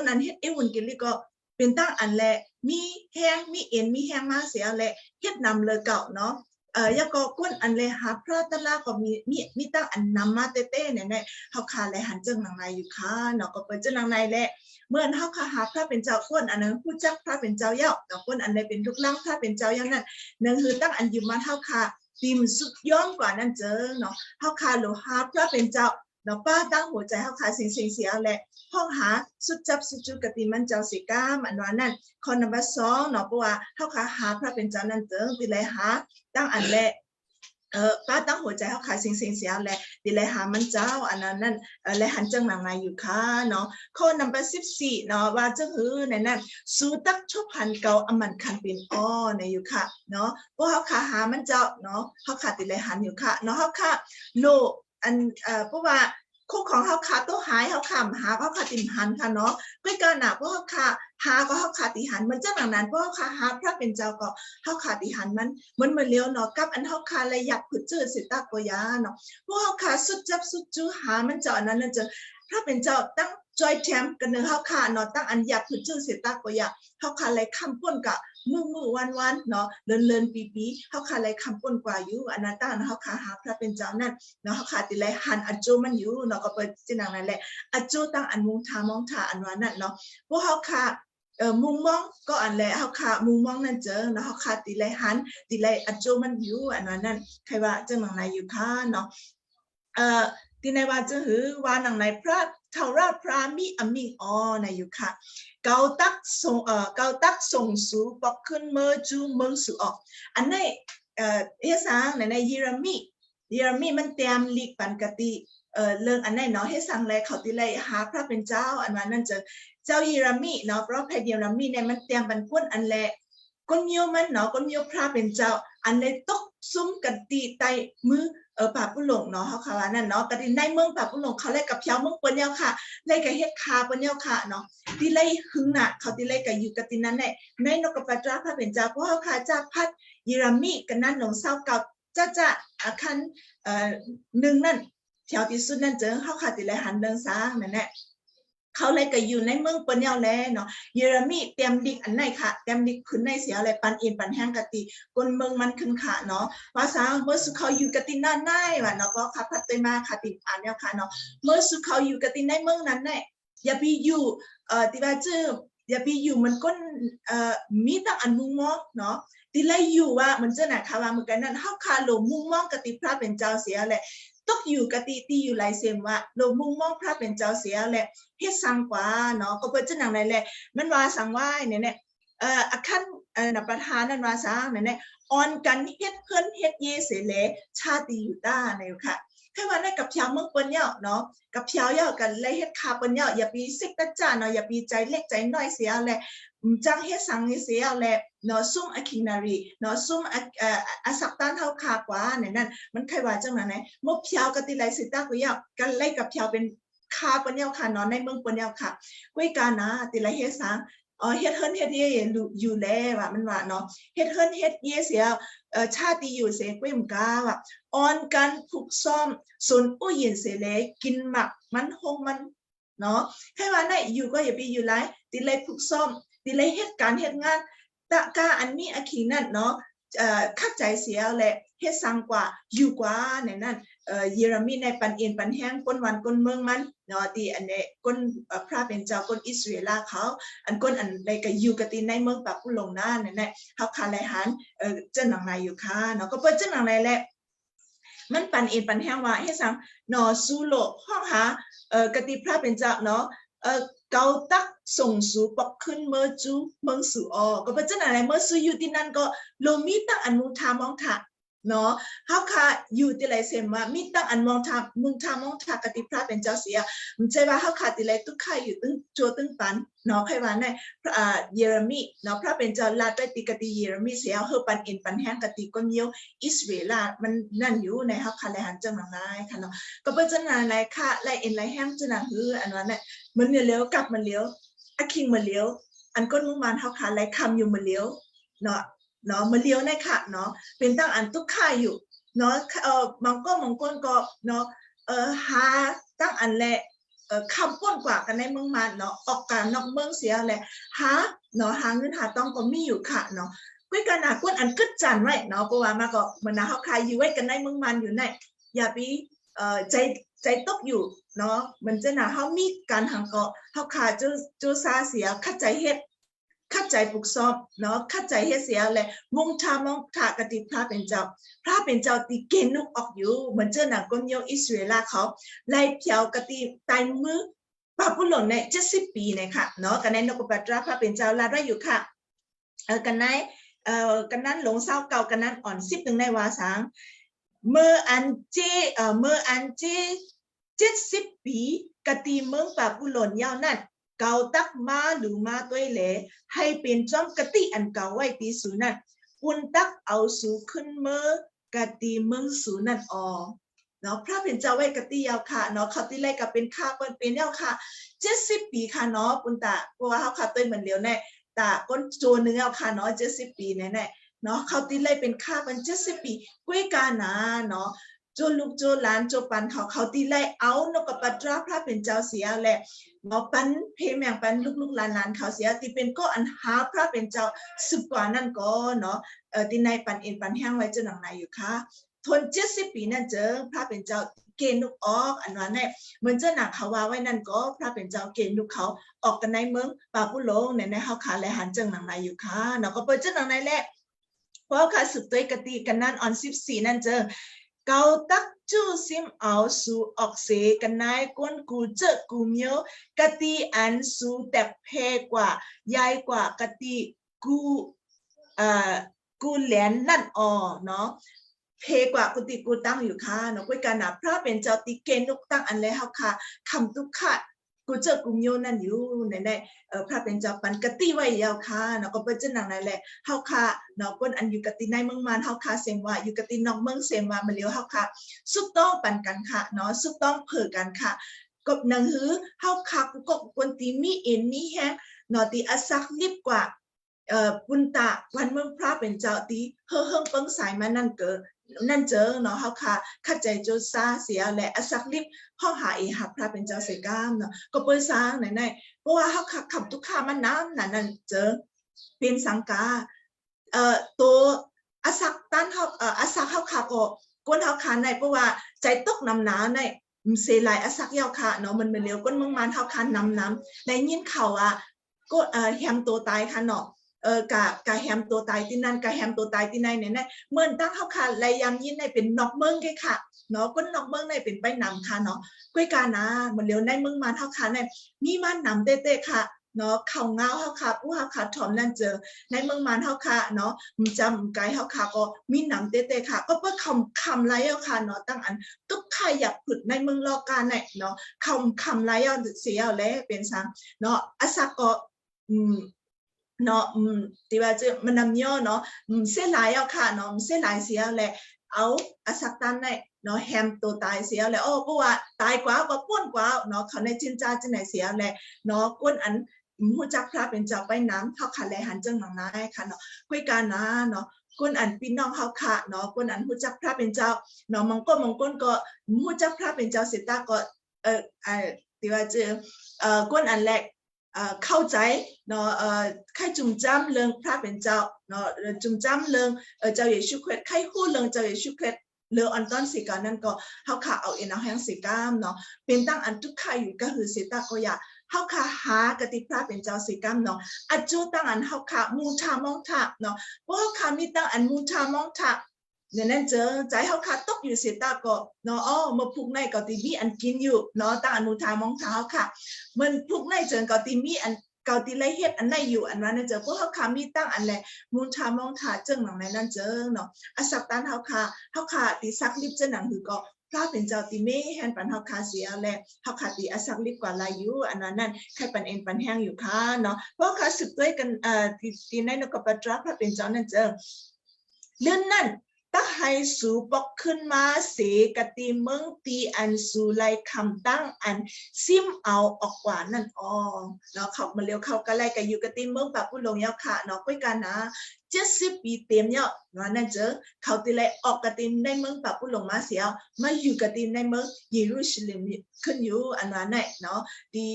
อันเฮ็ดเอวุ่นกินลิก็เป็นตั้งอันแลมีแห้งมีเอ็นมีแห้งมาเสียแลเฮ็ดนำเลยเก่าเนาะยาก็ก้นอันแลหาพระตะลาก็มีตั้งอันนำมาเต้ๆเนี่ยเฮาคาแลหันเจิงหนังในอยู่ค่ะเนาะก็เปิดเจิงหนังในแลเมื่อเฮาคาหาพระเป็นเจ้าก้นอันนั้นผู้จักพระเป็นเจ้าเย้าเนาะก้นอันใดเป็นทุกลังพระเป็นเจ้าอย่างนั้นนั่นคือตั้งอันอยู่มาเฮาคาตีมสุดย้อนกว่านั้นเจอเนาะเฮาคาโลหาพระเป็นเจ้า เนาะป้าตั้งหัวใจเขาขาสิ่งเสียแหละห้องหาสุดจับสุดจุกติมันเจ้าสิก้ามอันว่านั่นข้อนัมเบอร์2เนาะเพราะว่าเขาขาหาพระเป็นเจ้านั่นเติงติเลยหาตั้งอันแหละป้าตั้งหัวใจเขาขายสิ่งเสียแหละติเลยหามันเจ้าอันนั้นนั่นและหันจังหนังไงอยู่ค่ะเนาะข้อนัมเบอร์14เนาะว่าจะหือในนั้นสู้ตักชบพันเก่าอมันคันเป็นอ้อในอยู่ค่ะเนาะเพราะเขาขาหามันเจ้าเนาะเขาขาติเลยหันอยู่ค่ะเนาะเขาขาโลอันเพราะว่าคู่ของเขาขาตัวหายเขาขำหาเขาขาติมหันค่ะเนาะด้วยการหนาเพราะเขาขาหาก็เขาขาติหันมันจะหนังนั้นเพราะเขาขาหาพระเป็นเจ้าก็เขาขาติหันมันเลี้ยวเนาะกับอันเขาขาเลยอยากผุดจืดสิตากยาเนาะเพราะเขาขาสุดจับสุดจูหามันเจ้านั้นจะถ้าเป็นเจ้าตั้งจอยแถมกันเนื้อเขาขาเนาะตั้งอันอยากผุดจืดสิตากยาเขาขาเลยคำป้นกะมือวันเนาะเลินปีเขาขาเลยคำป้นกว่าอยู่อันนั้นตั้งเขาขาหาพระเป็นเจ้านั่นเนาะเขาขาติเลยหันอจูมันอยู่เนาะก็เปิดจีนังนั่นแหละอจูตั้งอันมองทาอันว่านั่นเนาะพวกเขาขามุงมองก็อันแหละเขาขามุงมองนั่นเจอเนาะเขาขาติเลยหันติเลยอจูมันอยู่อันว่านั่นใครว่าจีนังไหนอยู่ค่ะเนาะที่ในว่าจะหือว่าหนังในพระเท่าราพระมีอมิงอ้อในอยู่ค่ะเกาตักส่งสู่ปอกขึ้นเมื่อจูเมืองสู่ออกอันในเฮซังในเยเรมีมันเตรียมลีกปันกติเรื่องอันไหนเนาะเฮซังเลยเขาติเลยหาพระเป็นเจ้าอันว่านั่นเจอเจ้าเยเรมีเนาะเพราะพระเยเรมีเนี่ยมันเตรียมบรรพุนอันแหละก้นเมียวมันเนาะก้นเมียวพระเป็นเจ้าอันเลยตกซุ้มกันตีไตมือป่าปุหลงเนาะเขาว่านั่นเนาะกระดินในเมืองป่าปุหลงเขาไล่กับเพียวเมืองปนเยาค่ะไล่กับเฮ็ดคาปนเยาค่ะเนาะตีไล่หึงน่ะเขาตีไล่กับอยู่กระดินนั้นแหละในนกกระปาตราพระเป็นเจ้าเพราะเขาค่ะจากพัดยิรามิกันนั่นหลงเศร้าเก่าจ้าอาคันหนึ่งนั่นแถวที่สุดนั่นเจอเขาค่ะตีไล่หันเดินซ้างนั่นแหละเขาเลยก็อยู่ในเมืองปนเยาแล้วเนาะเยเรมีเตรียมดิกอันไหนค่ะเตรียมดิกขึ้นในเสียอะไรปันเอ็นปันแห้งกะติคนเมืองมันขึ้นค่ะเนาะภาษาเมื่อสุเขาอยู่กะติน่าหน้าว่ะเนาะก็ค่ะพัดไปมาค่ะติอ่านแล้วค่ะเนาะเมื่อสุเขาอยู่กะติในเมืองนั้นแน่อย่าไปอยู่ที่ว่าชื่ออย่าไปอยู่มันก้นมีตั้งอันมุงมองเนาะที่ไล่อยู่ว่ามันจะหนักค่ะว่าเหมือนกันนั่นเฮาคาโลมุงมองกะติพระเป็นเจ้าเสียแหละตกอยู่กะติตีอยู่หลายเสียมว่าโลมุงมองพระเป็นเจ้าเสียแหละเฮ็ดสังกว่าเนาะก็เปิดจังหนังไหนแหละมันว่าสังว่าเนี่ยอาคันนับประธานนั่นว่าสังเนี่ยออนกันเฮ็ดเพิ่นเฮ็ดเยเสเลชาติอยู่ต้าเนี่ยค่ะแค่ว่าในกับเพียวเมืองเปิ้นเนาะเนาะกับเพียวเยากันเลยเฮ็ดคาเปิ้นเนาะอย่าปีซิกตะจ้าเนาะอย่าปีใจเล็กใจน้อยเสียแหละจังเฮ็ดสังนี่เสียแหละเนาะซุ่มอคินารีเนาะซุ่มอสักตันเฮาคากว่าเนี่ยนั่นมันใครว่าจังนั้นไหนมกเพียวกะติไลสิตากุยากันไล่กับเพียวเป็นคาเปิ้นเนาะค่ะเนาะในเมืองเปิ้นเนาะค่ะกุ้ยกานะติไลเฮ็ดสังเฮ็ดเฮิรนเฮ็ดเย่อยู่แล้วว่ามันว่าเนาะเฮ็ดเฮิรนเฮ็ดเย่เสียชาติอยู่เสกวยมกาว่าออนกันผูกซ่อมสนอู้เย็นเสเลกินหมักมันหงมันเนาะให้ว่าได้อยู่ก็อย่าไปอยู่หลายติเลยผูกซ่อมติเลยเฮ็ดการเฮ็ดงานตะกาอันนี้อคิงนั่นเนาะคักใจเสียแหละเฮ็ดสังกว่าอยู่กว่าในนั้นเยเรมีในปันเอ็นปันแห้งก้นวันก้นเมืองมันเนาะที่อันนี้ก้นพระเป็นเจ้าก้นอิสราเอลเขาอันก้นอันใดก็อยู่กับที่ในเมืองปักปุลงนั่นนั่นแหละเขาคาไลหันเจ้าหนังนายอยู่ค่ะเนาะก็เปิดเจ้าหนังนายแหละมันปันเอ็นปันแห้งว่าให้สังเนาะสู้โลห้องหากติพระเป็นเจ้าเนาะเกาตักส่งสู่ปอกขึ้นเมื่อจูเมืองสู่ออก็เป็นเจ้าหนังนายเมื่อสู่อยู่ที่นั่นก็โลมีตั้งอันมุทามองถะเนาะเฮาค่ะอยู่ที่ไรเสมว่ามีตั้งอันมองทางมุงทางมองทางกติพระเป็นเจ้าเสียมันใจว่าเฮาค่ะที่ไรทุกข่ายอยู่ตึงโจตึงปันเนาะใครว่าในเยเรมีเนาะพระเป็นเจ้าลาดไปติกติเยเรมีเสียเฮาปันเอ็นปันแห้งกติก้นเยียวอิสราเอลมันนั่นอยู่ในเฮาค่ะไรหันจังหนังนายค่ะเนาะก็เป็นจังหนังนายค่ะไรเอ็นไรแห้งจังหนังหืออันนั้นเนี่ยมันเลี้ยวกลับมันเลี้ยวอะคิงมันเลี้ยวอันก้นมุงมันเฮาค่ะไรคำอยู่มันเลี้ยวเนาะมาเลี้ยวในค่ะเนาะเป็นตั้งอันทุกข่ายอยู่เนาะบางก้นก็เนาะหาตั้งอันแหละคำป้นกว่ากันในเมืองมันเนาะออกการนอกเมืองเสียแหละหาเนาะหาเงินหาต้องก็มีอยู่ค่ะเนาะก้วยกันหาก้นอันกึศจันไว้เนาะเพราะว่ามาก็เหมือนนะเฮาคายอยู่ไว้กันในเมืองมันอยู่ในอย่าไปใจตกอยู่เนาะมันจะน่ะเฮามีการหังเกาะเฮาคาจูซาเสียคัดใจเฮ็ด ขัดใจปลุกซ้อมเนาะขัดใจเฮ็ดเสียแหละมุงชามองถากติพระเป็นเจ้าตีเกณฑ์นุกออกอยู่เหมือนเจ้าหนังก้นโยอิสราเอลเขาไล่เพียวกติตายมือปาปุหล่นใน70 ปีนะคะเนาะกันในนกปัตราพระเป็นเจ้าลาได้อยู่ค่ะกันในกันนั้นหลงเศร้าเก่ากันนั้นอ่อน10ในวาสังเมื่ออันเจ70 ปีกติเมืองปาปุหล่นยาวนั่นเก่าตักมาหรือมาตัวเหลให้เป็นจอมกติอันเก่าไว้ตีสูนั่นปุ่นตักเอาสูขึ้นเมื่อกติเมืองสูนั่นออเนาะพระเป็นเจ้าไว้กติยาวค่ะเนาะเขาที่ไล่กับเป็นข้าเป็นยาวค่ะ70 ปีค่ะเนาะปุ่นตาเพราะว่าเขาขาตัวเหมือนเดียวแน่ตาก้นโจนึงเอาค่ะเนาะ70 ปีแน่เนาะเขาที่ไล่เป็นข้าเป็น70 ปีกุ้ยกานาเนาะโจลูกโจหลานโจปันเขาที่ไล่เอานกปัตราพระเป็นเจ้าเสียแหละเนาะปันเพแมงปันลูกหลานเขาเสียที่เป็นก็อันหาพระเป็นเจ้า10 กว่านั่นก็เนาะที่ในปันเอ็นปันแห้งไว้จนหนังไหนอยู่ค่ะทน70 ปีนั่นเจอพระเป็นเจ้าเกณฑ์นุกออกอันนั้นเนี่ยเหมือนเจ้าหนักเขาว่าไว้นั่นก็พระเป็นเจ้าเกณฑ์นุกเขาออกกันในเมืองป่าปุโลในเขาขาและหันจังหนังไหนอยู่ค่ะเนาะก็เปิดจังหนังไหนแหละเพราะค่ะสืบตัวกติกันนั่นออน14นั่นเจอเกาตักจูซิมเอาสูออกเสกันนายก้นกูเจอกูเมียวกติอันสูแต่เพกว่าใหญ่กว่ากติกูแหลนนั่นออเนาะเพกว่ากุฏิกูตั้งอยู่ค่ะเนาะคุยกันนะพระเป็นเจ้าติเกณฑ์นุกตั้งอันเลยเฮาค่ะคำทุกขะกูเจอกูเมียวนั่นอยู่ในพระเป็นเจ้าปันกติไว้ยาวค่ะเนาะก็เป็นเจ้าหนังนั่นแหละเฮาค่ะเนาะก้นอันอยู่กติในเมืองมานเฮาค่ะเสมว่าอยู่กตินอกเมืองเสมว่ามาเลี้ยวเฮาค่ะสุดต้องปันกันค่ะเนาะสุดต้องเผอกันค่ะกบหนังหือเฮาค่ะกูก็คนตีมีเอ็นมีแฮงเนาะตีอสักลิบกว่าปุณตะวันเมืองพระเป็นเจ้าตีเฮิงเปิ้งสายมานั่นเกิดนั่นเจอเนาะเฮาค่ะขัดใจโจซาเสียและอสักลิบห้องหาหับพระเป็นเจ้าเสกามเนาะก็เปิ้นซางไหนเพราะว่าเฮาค่ะขับทุกข้ามันน้ำนั่นเจอเป็นสังกาตัวอสักตันเฮาอสักเฮาค่ะก็ก้นเฮาค่ะในเพราะว่าใจตกน้ำหนาในเสลายอสักยาวค่ะเนาะมันเร็วก้นเมืองมันเฮาค่ะน้ำในยินข่าวก็แฮมตัวตายค่ะเนาะกะแฮมตัวตายที่นั่นกะแฮมตัวตายที่ไหนเนี่ยเมื่อตั้งเขาค่ะรายยามยินในเป็นนอกเมืองแค่ค่ะเนาะก้นนอกเมืองในเป็นไปนำค่ะเนาะก้อยกานะเหมือนเลี้ยวในเมืองมาเท่าค่ะในมีมันนำเต้ๆค่ะเนาะเข่าเงาเท่าค่ะผู้เท่าค่ะถอมนั่นเจอในเมืองมาเท่าค่ะเนาะจำไกลเท่าค่ะก็มีนำเต้ๆค่ะก็เพื่อคำไรเอาค่ะเนาะตั้งอันทุกใครอยากผุดในเมืองรอการเนี่ยเนาะคำไรเอาเสียเอาแล้วเป็นสังเนาะอาศักก็เนาะที่ว่าจะมันนำย่อเนาะเส้นลายเอาค่ะเนาะเส้นลายเสียแหละเอาอสักตันในเนาะแฮมตัวตายเสียแล้วเพราะว่าตายกว่าก็ป้วนกว่าเนาะเขาในจินจ้าจะไหนเสียแหละเนาะก้นอันหูจักพระเป็นเจ้าไปน้ำเท่าขันแลหันจังหนังนายค่ะเนาะคุยกันนะเนาะก้นอันพี่น้องเขาค่ะเนาะก้นอันหูจักพระเป็นเจ้าเนาะมองก้นก็หูจักพระเป็นเจ้าเสตาก็ที่ว่าจะก้นอันแรกเข้าใจเนาะใครจุ่มจ้ำเรื่องพระเป็นเจ้าเนาะจุ่มจ้ำเรื่องเจ้าเยซูคริสต์ใครพูดเรื่องเจ้าเยซูคริสต์เรื่องอันต้นสิการนั่นก็เขาขาเอาเอ็นเอาแห้งสิกามเนาะเป็นตั้งอันทุกใครอยู่ก็คือเสตาก็อยากเขาขาหากติพระเป็นเจ้าสิกามเนาะอัจจุตั้งอันเขาขามูชามองทะเนาะเพราะเขาขามีตั้งอันมูชามองทะเนี่ยนั่นเจอใจเขาขาตกอยู่เสตาก็เนาะมาพุกในก็ตีมีอันกินอยู่เนาะตั้งอันมูชามองทะเขาขามันพุกในเจอก็ตีมีอันเกาตีไรเฮ็ดอันไหนอยู่อันนั้นเจอพวกเขาขามีตั้งอันแหละมูลชามองขาเจิงหนังในนั้นเจอเนาะอสักตันเขาขาตีซักลิบเจหนังคือก็พระเป็นเจ้าตีเมแฮนปันเขาขาเสียแหละเขาขาตีอสักลิบกว่าลายอยู่อันนั้นนั่นใครปันเอ็นปันแห้งอยู่ค่ะเนาะเพราะเขาสืบด้วยกันตีในนกปัตราพระเป็นเจ้านั่นเจอเรื่องนั้นตั้งให้สูปกขึ้นมาเสกติเมืองตีอันสูไลคำตั้งอันซิมเอาออกกว่านั่นเนาะเขามาเร็วเขาก็ไล่กันอยู่กติเมืองปะผู้ลงยาวค่ะเนาะคุยกันนะ70 ปีเต็มเนี่ยนั่นเจอเขาตีไล่ออกกติในเมืองปะผู้ลงมาเสียมาอยู่กติในเมืองเยรูซาเล็มขึ้นอยู่อันนั้นเนาะดี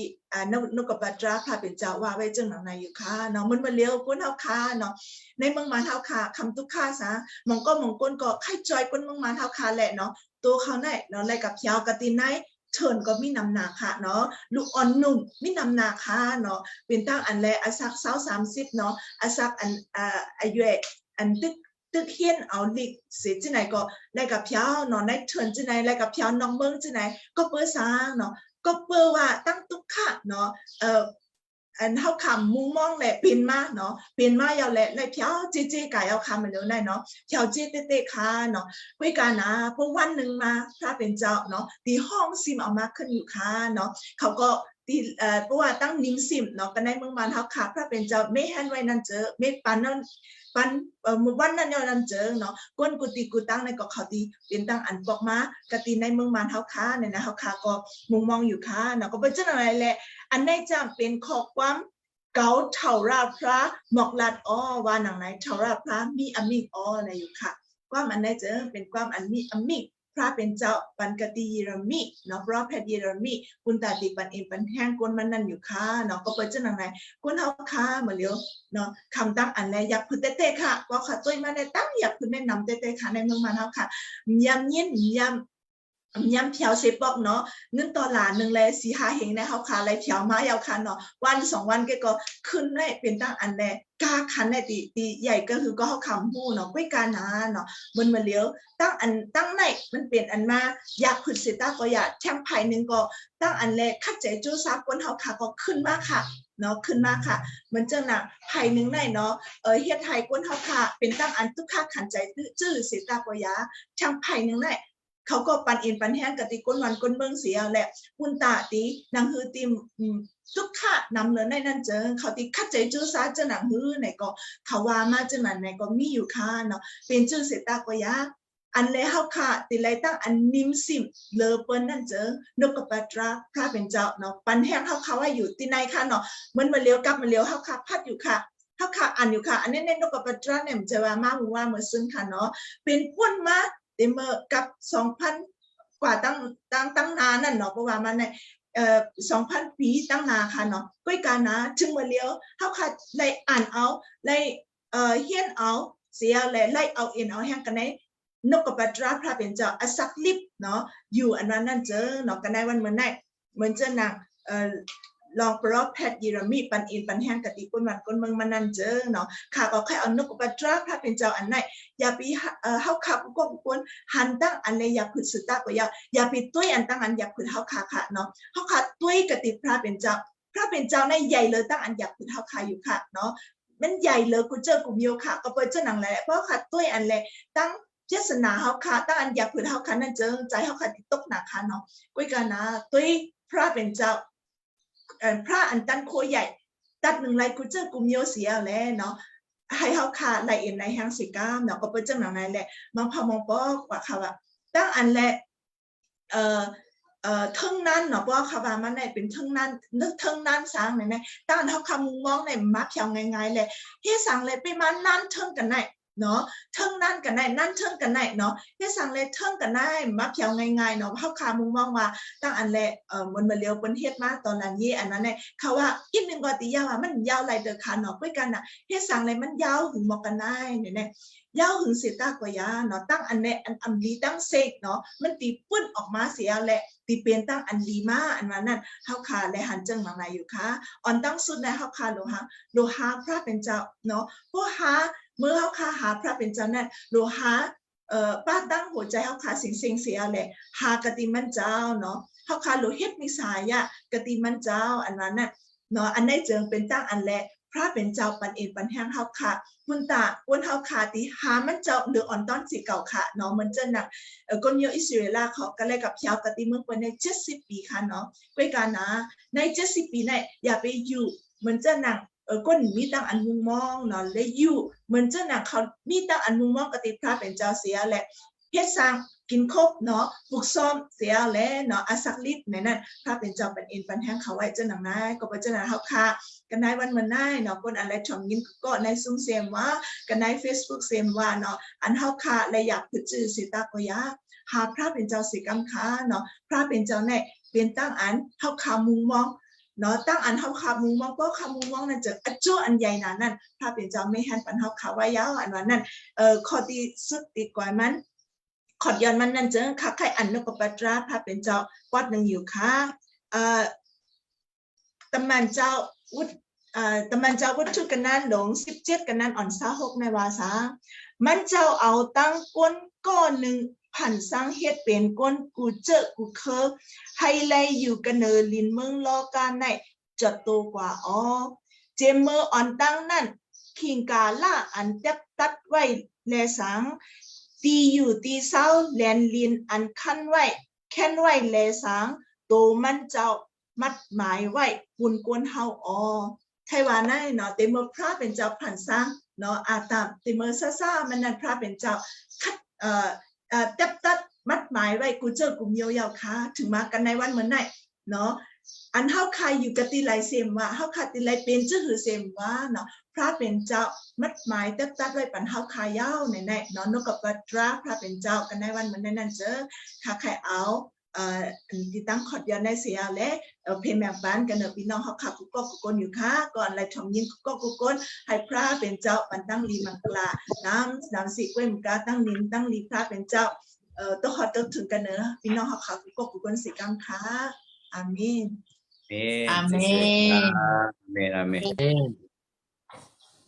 นกปัตราพระเป็นเจ้าว่าไว้เจ้าหนังในอยู่ค่ะเนาะมันมาเร็วก้นเท้าค่ะเนาะในเมืองมาเท้าค่ะคำทุกข้าซะมองก้นก็ไข่จอยก้นเมืองมาเท้าค่ะแหละเนาะตัวเขาเนาะอะไรกับยาวกตินไหน เชิญก็มีนำนาค่ะเนาะลูกอ่อนนุ่มมีนำนาค่ะเนาะเป็นตั้งอันแลอาซัก30เนาะอาซักอันอายุอันตึกเฮียนเอาลิกเสียที่ไหนก็ได้กับเพียวเนาะได้เชิญที่ไหนได้กับเพียวน้องเบิ้งที่ไหนก็เปิ้ลสร้างเนาะก็เปิ้ลว่าตั้งตุกค่ะเนาะอันเฮาคำมุงมองแหละเป็นมาเนาะเป็นมาเอาแหละในเพียวเจกายเอาคำมาเดี๋ยวได้เนาะเพียวเจเตค่ะเนาะคุยกันนะพวกวันหนึ่งมาพระเป็นเจ้าเนาะตีห้องซิมเอามาขึ้นอยู่ค่ะเนาะเขาก็ตีเพราะว่าตั้งนิ่งซิมเนาะกันในเมืองมันเฮาค่ะพระเป็นเจ้าไม่แฮนไว้นั่นเจอไม่ปันนั่นปันวันนั้นเนี่ยนั่นเจอเนาะก้นกุฏิกุตั้งในก็เขาตีเป็นตั้งอันบอกมากตีในเมืองมันเฮาค่ะเนี่ยนะเฮาค่ะก็มุงมองอยู่ค่ะเนาะก็เป็นเจ้าอะไรแหละอันในจำเป็นข้อความเกาเท่าราพระหมอกลัดอ้อว่าหนังไหนเท่าราพระมีอมิกอ้ออะไรอยู่ค่ะความอันไหนเจอเป็นความอันมีอมิกพระเป็นเจ้าปันกติเยเรมีเนาะเพราะแพทย์เยเรมีคุณตาติปันเองปันแห้งก้นมันนั่นอยู่ค่ะเนาะก็เปิดเจ้าหนังไหนก้นเฮาค่ะมาเลี้ยวเนาะคำตั้งอันไหนอยากพึ่งเต้ค่ะว่าค่ะตัวมาในตั้งอยากพึ่งแนะนำเต้ค่ะในเมืองมันเฮาค่ะยำเย็นยำเพียวเซปอกเนาะเงินต่อหลานหนึ่งเลย4-5เฮงในเฮาค่ะไรเพียวมายาวค่ะเนาะวัน2วันก็ขึ้นได้เป็นตั้งอันแรกกาคันในตีใหญ่ก็คือก็เฮาคำหู้เนาะก้วยการหาเนาะมันมาเลี้ยวตั้งอันตั้งในมันเปลี่ยนอันมาอยากพึ่งเสตาก็อยากแช่งไผ่หนึ่งก็ตั้งอันแรกคัดใจจู้ซักคนเฮาค่ะก็ขึ้นมากค่ะเนาะขึ้นมากค่ะมันเจ้าหนักไผ่หนึ่งในเนาะเฮ็ดไทยคนเฮาค่ะเป็นตั้งอันทุกค่าขันใจจื้อเสตาก็อยากแช่งไผ่หนึ่งในเขาก็ปันเอ็นปันแห้งกติก้นวันก้นเมืองเสียแหละคุณตาตีนางฮือตีทุกข้านำเลยในนั้นเจอเขาตีคัดใจจื้อซาเจ้าหนังฮือไหนก็เขาว่ามาเจ้าหนังไหนก็มีอยู่ค่ะเนาะเป็นจื้อเสตากยาอันเลยเฮาค่ะตีไรตั้งอันนิมซิมเลอเปิ้นนั่นเจอนกกระปาตราพระเป็นเจ้าเนาะปันแห้งเขาว่าอยู่ที่ในค่ะเนาะมันมาเลี้ยวกลับมาเลี้ยวเฮาค่ะพัดอยู่ค่ะเฮาค่ะอ่านอยู่ค่ะอันนี้ในนกกระปาตราเนี่ยมันจะว่ามาว่าเมื่อซึ่งค่ะเนาะเป็นพ้นมาเดเมอร์กับ2,000 กว่าตั้งนานนั่นเนาะเพราะว่ามันใน2,000 ปีตั้งนานค่ะเนาะก้อยการนะถึงมาเลี้ยวเฮาค่ะไล่อ่านเอาไล่เฮียนเอาเสียไล่เอาเอ็นเอาแห่งกันในนกกระปาตราพระเป็นเจ้าอสักลิบเนาะอยู่อันนั้นนั่นเจอเนาะกันในวันเหมือนเจอนางลองเพราะแพทย์เยเรมีปันเอ็นปันแห้งกติก้นวันก้นเมืองมันนั่นเจอเนาะค่ะก็แค่เอานกกระปาตราพระเป็นเจ้าอันไหนอย่าไปเฮาค่ะก็ควรหันตั้งอันเลยอย่าพึ่งสุดตาก็อย่าไปตุ้ยอันตั้งอันอย่าพึ่งเฮาค่ะเนาะเฮาค่ะตุ้ยกติพระเป็นเจ้าในใหญ่เลยตั้งอันอย่าพึ่งเฮาค่ะอยู่ค่ะเนาะมันใหญ่เลยกูเจอกูมีโอค่ะก็เปิดเจ้าหนังแหละเพราะค่ะตุ้ยอันเลยตั้งเจษนาเฮาค่ะตั้งอันอย่าพึ่งเฮาค่ะนั่นเจอใจเฮาค่ะติดตกหนักค่ะเนาะก้อยกันนะตุ้ยพระเป็นเจ้าพระอันตันโคใหญ่ตัดหนึ่งไรกูเจอกูมีโอเสียแล้วเนาะให้เฮาค่ะไล่เอ็นในแห่งสิกามเนาะก็เปิดเจ้าหนังนั้นแหละมองพอมองปอกว่าค่ะว่าตั้งอันแหละทึ่งนั้นเนาะเพราะว่าค่ะว่ามันได้เป็นทึ่งนั้นนึกทึ่งนั้นสร้างไหนตั้งอันเฮาคำมองในมาเพียงง่ายๆเลยเฮ็ดสั่งเลยไปมานั่นทึ่งกันไหนเนาะทึ่งนั่นกันไหนนั่นทึ่งกันไหนเนาะเฮ็ดสั่งเลยทึ่งกันไหนมาเพียงง่ายๆเนาะเฮาคำมองว่าตั้งอันแหละมันมาเลี้ยวเปิ้นเฮ็ดมาตอนนั้นยี่อันนั้นเนี่ยเขาว่าอีกนึงก็ติยาวว่ามันยาวหลายเด้อค่ะเนาะด้วยกันน่ะเฮ็ดสั่งเลยมันยาวถึงบอกกันได้เนี่ยยาวถึงเสตากว่ายาเนาะตั้งอันเนี่ยอันอำลีตั้งเสกเนาะมันตีปุ้นออกมาเสียแหละตีเปลี่ยนตั้งอันลีมาอันนั้นนั่นเฮาค่ะและหันจังหลังไหนอยู่ค่ะอ่อนตั้งสุดในเฮาค่ะโลหะพระเป็นเจ้าเนาะพวกหาเมื่อเฮาค่ะหาพระเป็นเจ้านั่นโลหะป้าตั้งหัวใจเฮาค่ะสิงเสียแหละหากติมันเจ้าเนาะเฮาค่ะโลเฮ็ดมิสายะกติมันเจ้าอันนั้นน่ะเนาะอันไหนเจิงเป็นตั้งอันแลพระเป็นเจ้าปันเอ็นปันแห้งเฮาค่ะคุณตาอ้วนเฮาค่ะติหามันเจ้าหรืออ่อนต้อนสิเก่าค่ะเนาะมันจะหนักก้นโยอิสราเอลเขาก็เลยกับเพียวกติเมืองเปิ้นใน70 ปีค่ะเนาะก้อยกันนะใน70 ปีเนี่ยอย่าไปอยู่มันจะหนักก้นมีตั้งอันมุงมองเนาะเลยอยู่มันจะหนักเขามีตั้งอันมุงมองกติพระเป็นเจ้าเสียแหละเฮ็ดสร้างกินครบเนาะฝึกซ้อมเสียแล้วเนาะอาศักลิบในนั้นพระเป็นเจ้าเป็นเอ็นปันแห้งเขาไว้เจ้าหนังนายก็เป็นเจ้าหนังเฮาค่ะกันนายวันมันนายเนาะคนอะไรช่องยินก็ในซุ่มเสียมว่ากันนาย Facebook เสียมว่าเนาะอันเฮาค่ะและอยากพึ่งจื้อสิตากยาหาพระเป็นเจ้าสิกำค้าเนาะพระเป็นเจ้าเนี่ยเป็นตั้งอันเฮาค่ะมุงมองเนาะตั้งอันเฮาขามุงมองก็ขามุงมองนั่นจะอัจจุอันใหญ่นั้นพระเป็นเจ้าไม่หันปันเฮาขาว่ายาวอันนั้นข้อที่สุดติดกว่ามัน ขอดย้อนมันนั่นเจอค่ะใครอันนกปัตราพระเป็นเจ้าวัดหนึ่งอยู่ค่ะตำมันเจ้าวุฒิตำมันเจ้าวุฒิกันนั้นหลง17กันนั้นอ่อน26ในวาสามันเจ้าเอาตั้งก้นก้อนหนึ่งผันสร้างเฮ็ดเป็นก้นกูเจอกูเคอไฮไลอยู่กันเนอลินเมืองลอการในจะโตกว่าอ๋อเจมเมอร์อ่อนตั้งนั่นคิงกาล่าอันจับตัดไว้แลสังตีอยู่ตีเศร้าแลนลินอันคันไว้แค่นไว้แลสังโตมันเจ้ามัดหมายไว้กุนกวนเฮาอ๋อไทวานั่นเนาะเตเมอร์พระเป็นเจ้าผันสร้างเนาะอาตามเตเมอร์ซ่ามันนั่นพระเป็นเจ้าคัดจับตัดมัดหมายไว้กูเจอกูเมียวยาวค่ะถึงมากันในวันเหมือนไหนเนาะอันเฮาคายอยู่กับตีไหลเสมว่าเฮาคาตีไหลเป็นจื้อหือเสมว่าเนาะพระเป็นเจ้ามัดหมายจับตัดไว้ปันเฮาคายยาวในเนาะนกกับปัตราพระเป็นเจ้ากันในวันเหมือนนั่นเจอค่ะใครเอาที่ตั้งขอดยอนในเสียและเพลงแมงบ้านกันเนอพี่น้องเขาขับกุกกุกนอยู่ค่ะก่อนไรทองยินกุกกุกนให้พระเป็นเจ้าปันตั้งลีมังกลาน้ำสีกล้วยมกาตั้งนินตั้งลีพระเป็นเจ้าต้องขอตึกถึงกันเนอพี่น้องเขาขับกุกกุกนสีกรรมค่ะอาเมนอาเมนอาเมน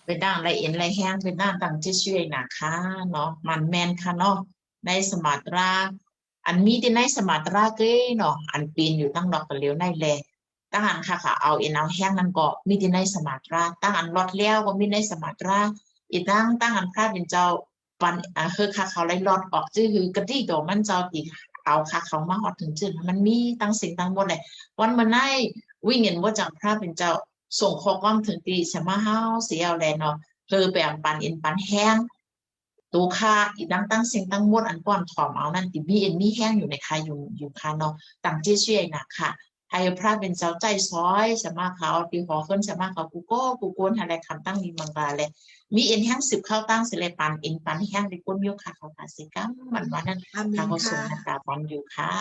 ไปด่างไรเอ็นไรแห้งไปด่างต่างจะช่วยนะคะเนาะมันแมนค่ะเนาะในสมาตราอันมีที่ในสมาตราเกเนาะอันปีนอยู่ตั้งดอกกระเลี้ยวในแลตั้งอันค่ะเอาเอ็นเอาแห้งนั่นก็มีที่ในสมาตราตั้งอันลอดเลี้ยวก็มีในสมาตราอีตั้งอันพระเป็นเจ้าปันคือค่ะเขาไล่ลอดออกจื้อคือกระดิ่งโดมันเจ้าตีเอาค่ะเขามาหอดถึงจื้อมันมีตั้งสิ่งตั้งหมดเลยวันมันได้วิ่งเงินว่าจากพระเป็นเจ้าส่งข้อความถึงตีสมาเฮาเสียเอาแลเนาะเธอไปอันปันเอ็นปันแห้งตัวค่าอีกตั้งสิ่งตั้งหมดอันก่อนถอมเอานั่นติบีเอ็นมีแห้งอยู่ในค่าอยู่ค่าเนาะต่างเจี๊ยช่วยนะค่ะให้พระเป็นเจ้าใจซอยสมาเขาตีหัวขึ้นสมาเขากูโกนอะไรคำตั้งมีมังกาเลยมีเอ็นแห้ง10เข้าตั้งเสร็จปันเอ็นปันแห้งในก้นยกค่ะเขาขาสิกัมมันวันนั้นค่ะเขาส่งนะคะบอลอยู่ค่ะ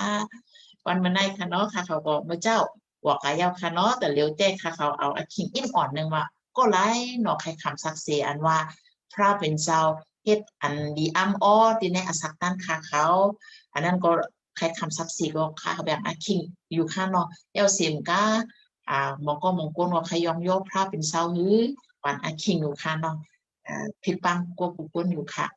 วันมันได้ค่ะเนาะค่ะเขาบอกเมื่อเจ้าบอกกายาวค่ะเนาะแต่เลี้ยวแจ้ค่ะเขาเอาคิงอินอ่อนนึงว่าก็ไล่เนาะใครคำสักเสียอันว่าพระเป็นเจ้าเฮ็ดอันดีอ้ำอ้อที่ในอสักด้านคาเขาอันนั้นก็ใครคำซักซีก็ค่าแบบอาคิงอยู่ข้างนอกเอลเสียมก้ามองก็มองก้นว่าใครยองโยพระเป็นเศร้าหื้อวันอาคิงอยู่ข้างนอกผิดปังกลัวกูก้นอยู่ค่ะ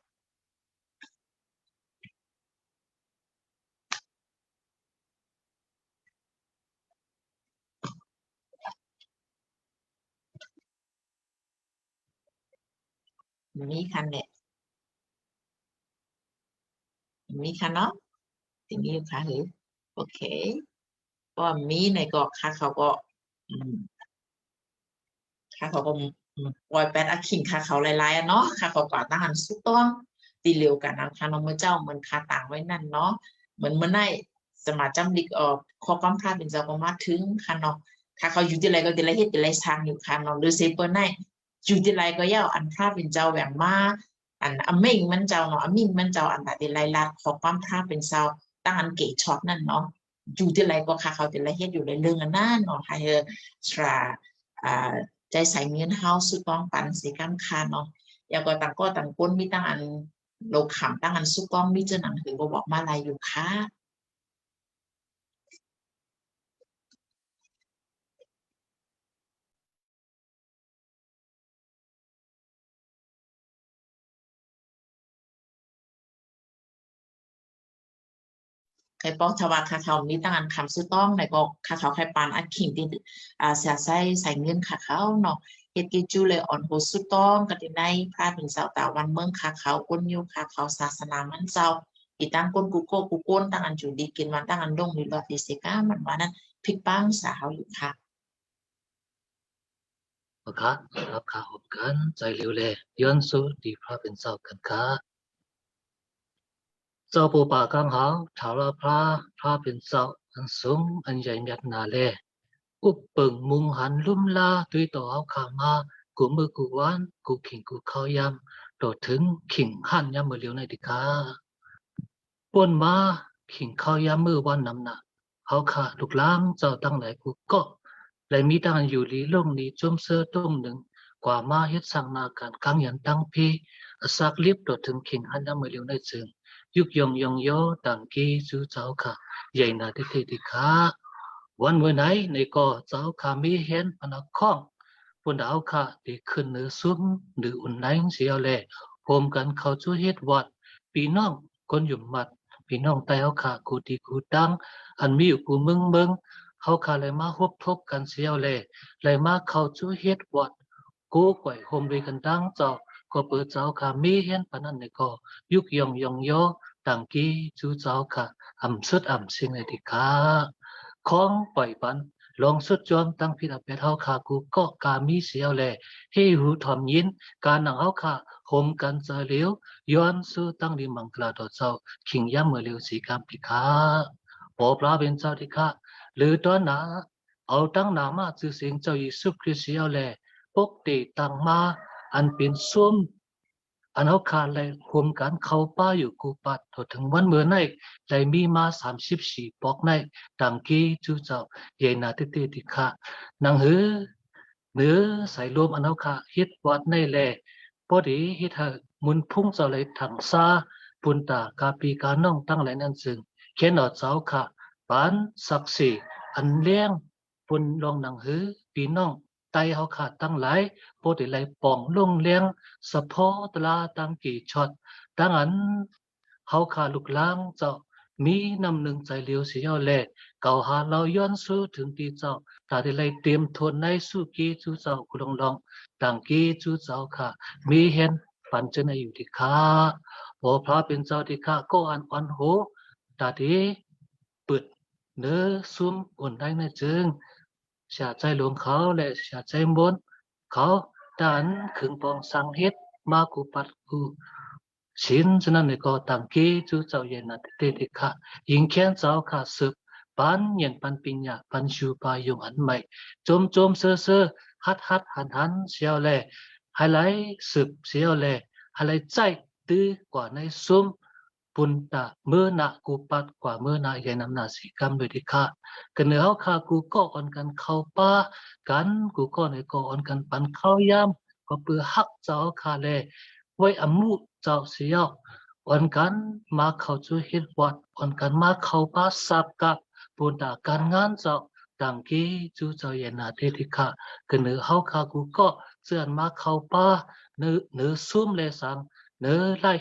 มีคันเนี่ยมีคันเนาะทีนี้ค่ะหือโอเคก็มีในก็ค่ะเขาก็ค่ะเขาก็ปล่อยแปดอาคิงค่ะเขาลายๆเนาะค่ะเขาก็ตั้งหันสุดต้องตีเร็วกันนะคะน้องเมื่อเจ้าเหมือนคาต่างไว้นั่นเนาะเหมือนเมื่อไงสมาจำดิกข้อความพลาดเป็นเจ้าก็มาถึงค่ะเนาะค่ะเขาอยู่ที่ไรก็ที่ไรเฮ็ดที่ไรทางอยู่ค่ะเนาะหรือเซเปอร์ไนอยู่ที่ไรก็ย่าอันพลาดเป็นเจ้าแบบมาอันอเมงมันเจ้าเนาะอมิงมันเจ้าอันแต่ที่ไรลัดข้อความพลาดเป็นเจ้าตั้งอันเกตช็อตนั่นเนาะอยู่ที่ไรก็ค่ะเขาที่ไรเฮ็ดอยู่ในเรื่องนั้นเนาะค่ะสระใจใส่เงินเฮาสุดต้องปันสีกำคาเนาะอยากก็ต่างคนมีตั้งอันโลกขำตั้งอันสุดต้องมีเจ้าหนังถือบอกมาลายอยู่ค่ะใครป้องทว่าคาเขามีตั้งอันคำสุดต้องในก็คาเขาใครปานอันขิงที่เสียใส่เงินคาเขาเนาะเฮ็ดกิจูเลยอ่อนโหสุดต้องกันในพระเป็นเจ้าตาวันเมืองคาเขาก้นยูคาเขาศาสนามันเจ้าอีตั้งก้นกูโก้นตั้งอันจุดีกินวันตั้งอันดงมีรอดดิสิก้ามันวันนั้นพิกปังสาวอยู่ค่ะค่ะรับข่าวกันใจเร็วเลยย้อนสู่ดีพระเป็นเจ้ากันค่ะเจ้าปู่ป่ากังหาวถาวรพระเป็นเจ้าอันสูงอันใหญ่ยัดนาเลอุปเปิงมุงหันลุ่มลาด้วยต่อเอาขามากูมือกูวานกูขิงกูเข้ายำโดดถึงขิงหันยำมือเลี้ยวในดิกาป่นมาขิงเข้ายำมือวันน้ำหนักเขาขาลูกล้ามเจ้าตั้งหลายกูก็เลยมีตั้งอยู่ลีล่งลีจมเสื้อต้มหนึ่ง กว่ามาเฮ็ดสร้างนาการกังยันตั้งพีสักลิบตัวถึงขิงอันยังไม่เร็วในจึงยุกยงยงโยต่างกีจูเจ้าค่ะใหญ่นาทิเทติค่ะวันเมื่อไหนในก็เจ้าค่ะมีเห็นพนักข้องปุ่นดาวค่ะที่ขึ้นเหนือซุ้มหรืออุ่นไหนเสียวแลโฮมกันเข้าช่วยเฮ็ดวัดพี่น้องคนหยุ่มมัดพี่น้องไต้เฮาค่ะกูดีกูดังอันมีอยู่กูเมืองเฮาค่ะเลยมาฮบทบกันเสียวแลเลยมาเข้าช่วยเฮ็ดวัดกูก่อยโฮมด้วยกันดังเจ้าก็เปิดเจ้าค่ะมีเห็นปานนั้นในก็ยุกยงยงโยต่างกีจูเจ้าค่ะอำสุดอำสิ่งเลยที่ค่ะของปล่อยปันลองสุดจอมตั้งพิธาเป็ดเฮาค่ะกูก็กามีเสียวแลให้หูทอมยินการหนังเฮาค่ะโฮมกันเจอเหลียวย้อนสู่ตั้งดีมังกลาต่อเจ้าขิงย่ำเมื่อเหลียวสีกามที่ค่ะพอพระเป็นเจ้าที่ค่ะหรือตอนหนาเอาตั้งหนามาจื่อเสียงเจ้าเยซูคริสต์เสียวแลปกติตั้งมาอันเป็นส้มอันเขาขาดเลยรวมกันเข้าป้าอยู่กูปัดถึงวันเมื่อในเลยมีมา34ปอกในดังกี้จูเจ้าเยนาติติติค่ะนางหือเนื้อใส่รวมอันเขาขาฮิตวัดในแลพอดีฮิตมุนพุ่งเจ้าเลยถังซาปุนตากาปีกาน้องตั้งหลายนั่นซึ่งเขียนเอาเจ้าค่ะปานศักดิ์ศรีอันเลี้ยงปุนลองนางหือปีน้องไตเขาขาดตั้งหลายโปรติไหลป่องลงเลี้ยงสะโพตลาตั้งกี่ช็อตตั้งอันเขาขาลูกล้างเจ้ามีนำหนึ่งใจเลี้ยวเสียวแลเก่าหาเราย้อนสู้ถึงตีเจ้าตาได้ไหลเตรียมทนในสู้กีจูเจ้ากุลงลองตั้งกีจูเจ้าค่ะมีเห็นปันเจนอยู่ที่ข้าพอพระเป็นเจ้าที่ข้าก็อันโหตาดีเปิดเนื้อซุ่มอุ่นได้ในจึงชาใจหลวงเขาและชาใจบนเขาด่านขึงปองสังเฮ็ดมากูปัดกูชินฉะนั้นก็ตั้งกีจูเจ้าเย็นนาเตติค่ะยิงแค้นเจ้าค่ะสืบปันเย็นปันปิญญาปันชูปายงอันใหม่จมเซ่อฮัดหันเสียวแลไฮไลท์สืบเสียวแลไฮไลท์ใจตื้อกว่าในซุ้มปุนตาเมื่อนากูปัดกว่าเมื่อนาเย็นนำนาสีกรรมโดยที่ค่ะกันเนื้อเขาค่ะกูก็อ่อนกันเข้าป้ากันกูก็ในก็อ่อนกันปันเข้ายำก็เปื่อหักเจ้าค่ะเลยไว้อมุเจ้าเสียวอ่อนกันมาเข้าช่วยเฮ็ดวัดอ่อนกันมาเข้าป้าสับกับปุนตาการงานเจ้าดังกี้จูเจ้าเย็นนาเทติค่ะกันเนื้อเขาค่ะกูก็เสื่อนมาเข้าป้าเนื้อซุ่มเลยสังเนื้อไล่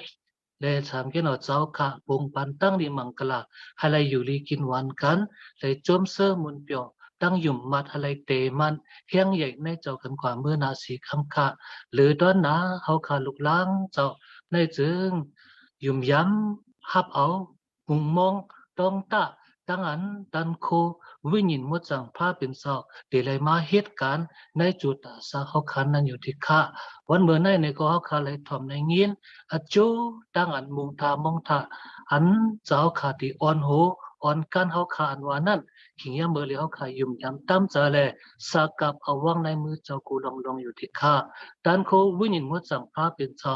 เลสามเกี่ยวเจ้าค่ะวงปันตั้งดีมังกลาอะไรอยู่ลีกินวันกันเลยจมเสื้อมุนเปียวตั้งหยุ่มมัดอะไรเตมันเฮียงใหญ่ในเจ้ากันกว่าเมื่อนาสีคำค่ะหรือตอนนาเขาขาลูกล้างเจ้าในจึงหยุ่มย้ำฮับเอามุงมองต้องตาตั้งอันดันโควิญญาณมดจังพระเป็นเจ้าเดลัยมาเหตุการณ์ในจุดสาเขาขันนั้นอยู่ที่ข้าวันเมื่อในก็เขาขาเลยทอมในเงี้ยนอจูตั้งอันมุงทามองทาอันเจ้าขาที่อ่อนโหอ่อนกันเขาขาอันว่านั้นขิงยามเบอร์เลยเขาขายุ่มยำตั้มเจแลสากับเอาวางในมือเจ้ากูลองอยู่ที่ข้าดันโควิญญาณมดจังพระเป็นเจ้า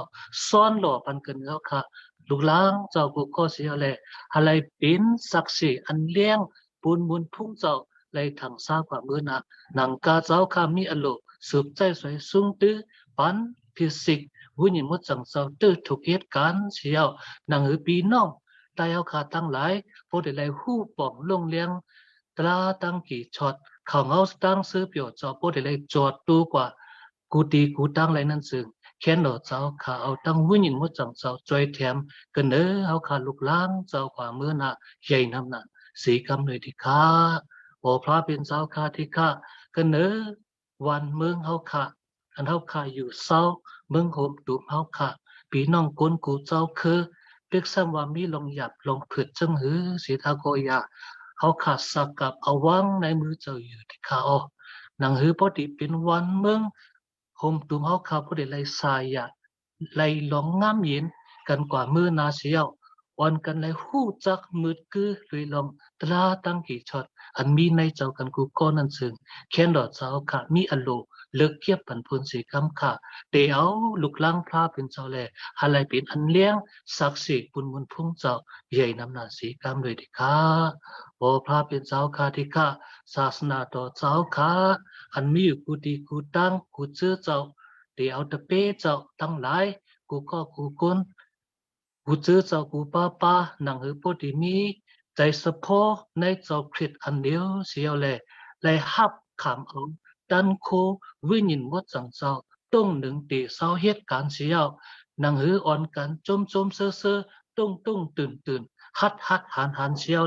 ซ้อนหล่อปันเกินเขาขาลูกล้างเจ้ากูก็เสียแหละอะไรเป็นศักดิ์ศรีอันเลี้ยงบุญพุ่งเจ้าเลยถังซากว่ามือนะหนังกาเจ้าคำมีอโลสืบใจสวยสูงตื้อปันพิสิกวิญญาณมดจังเจ้าตื้อถูกเหตุการณ์เสียวหนังหือปีน้องตายเอาขาตั้งหลายพอได้เลยหู้ป่องลงเลี้ยงตราตั้งกี่ช็อตเขาเอาตั้งซื้อเปียวเจ้าพอได้เลยจอดตู้กว่ากูตีกูตั้งไรนั่นซึ่งแค่หนอเจ้าขาเอาตั้งวิญญาณมดจังเจ้าจอยแถมกันเนอเอาขาลูกล้างเจ้ากว่าเมื่อน่ะใหญ่น้ำน่ะสีกำเลยที่ข้าโอพระเป็นเจ้าข้าที่ข้ากันเนอวันเมืองเฮาข้าอันเฮาข้าอยู่เศร้าเมืองโฮมตูมเฮาข้าปีน้องก้นกูเจ้าคือเด็กซ้ำว่ามีลงหยับลงผืดจังหือสีทาโกยาเฮาขาดสักกับเอาวางในมือเจ้าอยู่ที่ข้าอ๋อนังหือพอดีเป็นวันเมืองโฮมตูมเฮาข้าพอดีไล่สายะไล่ลองงามเย็นกันกว่ามือนาเสียววันกันเลยหู้จักมืดกือเลยลองตราตั้งกี่ช็อตอันมีในเจ้ากันกูก้อนนั่นซึ่งแค่ดอดเจ้าค่ะมีอโลเลิกเกียบปันพูนสีคำค่ะเดี๋ยวลูกล้างพระเป็นเจ้าแลอะไรเป็นอันเลี้ยงศักดิ์สิทธิ์บุญมุนพุ่งเจ้าใหญ่น้ำหนาสีคำเลยที่ค่ะโอพระเป็นเจ้าค่ะที่ค่ะศาสนาต่อเจ้าค่ะอันมีอยู่กูดีกูตั้งกูเชื่อเจ้า เดี๋ยวตะเป้เจ้าตั้งหลายกูก็กูคนกูเจอเจ้ากูป้าหนังหือพอดีมีใจสะโพในเจ้าคริสอันเดียวเสียวเลยฮับขามเอาดันโควิญญาณวัดสังเจ้าต้องหนึ่งตีเศร้าเหตุการณ์เสียวหนังหืออ่อนกันจมเซ่อต้องตื่นฮัดหันเสียว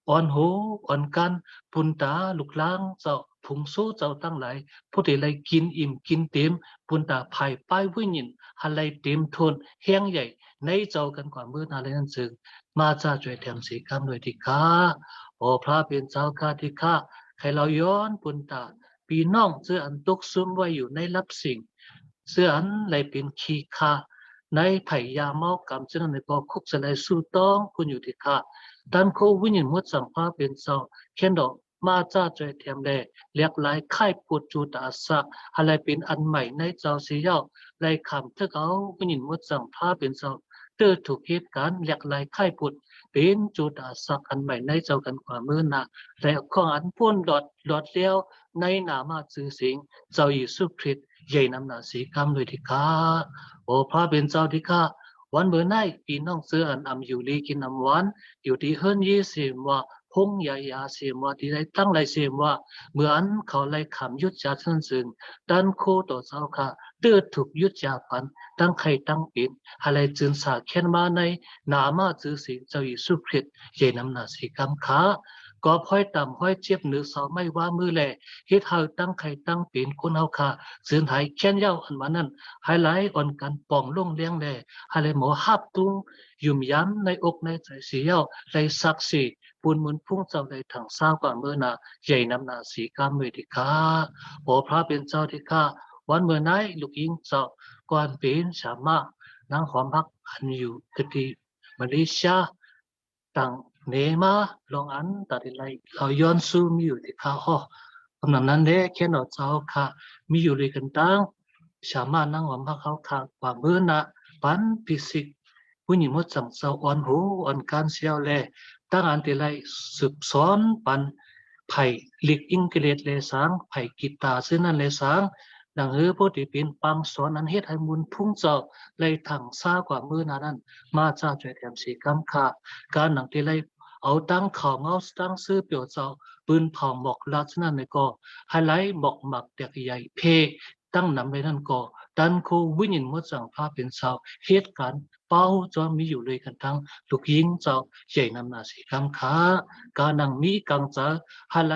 อ่อนหูอ่อนกันปุนตาลุกล้างเจ้าผงสู้เจ้าตั้งหลายผู้ที่เลยกินอิ่มกินเต็มปุนตาภายป้ายวิญญาณฮันเลยเต็มทนแห้งใหญ่ในเจ้ากันกว่าเมื่อนาเลยนั่นซึ่งมาจะช่วยแถมสีคำโดยที่ข้าโอพระเป็นเจ้าข้าที่ข้าให้เราย้อนปุนตาปีน้องเสื้ออันตกซุ่มไว้อยู่ในรับสิ่งเสื้ออันเลยเป็นขีคาในไผ่ยาเมากำเช่นในปอคุกสลายสู้ต้องคุณอยู่ที่ข้าดันโควิญญาณมุดสังพาเป็นเจ้าเข็นดอกมาจ้าใจเทียมแลเรียกหลายค่ายปวดจูตาสักอะไรเป็นอันใหม่ในเจ้าเสียไล่คำเทกเอาวิญญาณมุดสังพาเป็นเจ้าเติร์ถูกเหตุการณ์เรียกหลายค่ายปวดเป็นจูตาสักอันใหม่ในเจ้ากันกว่ามือนาและข้ออันพ่นดอดเลี้ยวในนามาสื่อสิงเจ้าเยซูคริสต์ใหญ่นำหนาสีคำโดยที่ข้าโอพระเป็นเจ้าที่ข้าวันเมื่อไหร่ปีน้องเสื้ออันอยู่ลีกินน้ำหวานอยู่ที่เฮิรนยี่สิบว่าพงยาเสียมว่าที่ได้ตั้งไรเสียมว่าเมื่ออันเขาไล่ขำยุดยาชั้นซึ่งดันโคต่อเจ้าค่ะเตือถูกยุดยาปันตั้งใครตั้งปิดอะไรจึงสาแค่นมาในนามาจือสิเจ้าเยซูคริสต์ใหญ่นำหนาสีคำขาก็พ้อยต่ำพ้อยเจ็บหรือเสาไม่ว่ามือแหล่เฮ็ดเฮาตั้งใครตั้งปีนคนเฮาค่ะสืนหายแค้นเย้าอันมานั้นไฮไลท์อ่อนกันป่องลงเลี้ยงแหล่ไฮไลท์หมอฮับตุ้งยุ่มย้ำในอกในใจเสียวในศักดิ์ศรีปูนมุนพุ่งเจ้าในถังเศร้ากว่าเมื่อนาใหญ่นำนาสีกามเวทิกาโอพระเป็นเจ้าที่ข้าวันเมื่อไหนลูกยิงเจ้าก่อนเป็นสามารถนางหอมพักอันอยู่กติมาเลเซียต่างเนมาลองอันตัดอะไรเราย้อนสู้มีอยู่ที่ข้าอ้อกำลังนั้นเด้แค่เราเจ้าค่ะมีอยู่เลยกันตั้งสามารถนั่งหอมพักเขาค่ะกว่าเมื่อนาปันพิสิกผู้หญิงมดสั่งเศร้าอ่อนหูอ่อนการเสียวแลตั้งอันติไลสืบสอนปันไผ่ลิกอิงเกเลตเลสังไผ่กีตาซึ่งนั่นเลสังดังผู้ที่เป็นปังสอนอันเฮ็ดให้มุนพุ่งเจ้าเลยถังซากว่ามือนั้นมาจ้าช่วยแถมสีกำค่ะการหนังที่เลยเอาตั้งข่าวเอาตั้งซื้อเปียวเจ้าปืนเผาหมอกลาชนั่นในก็ไฮไลท์หมอกหมักเด็กใหญ่เพตั้งนำในนั่นก็ดันโควิญญาณมดสั่งพาเป็นเจ้าเหตุการณ์เป้าจอมีอยู่เลยกันทั้งลูกยิงเจ้าใหญ่นำนาสีคำขาการนังมีกังจะอะไร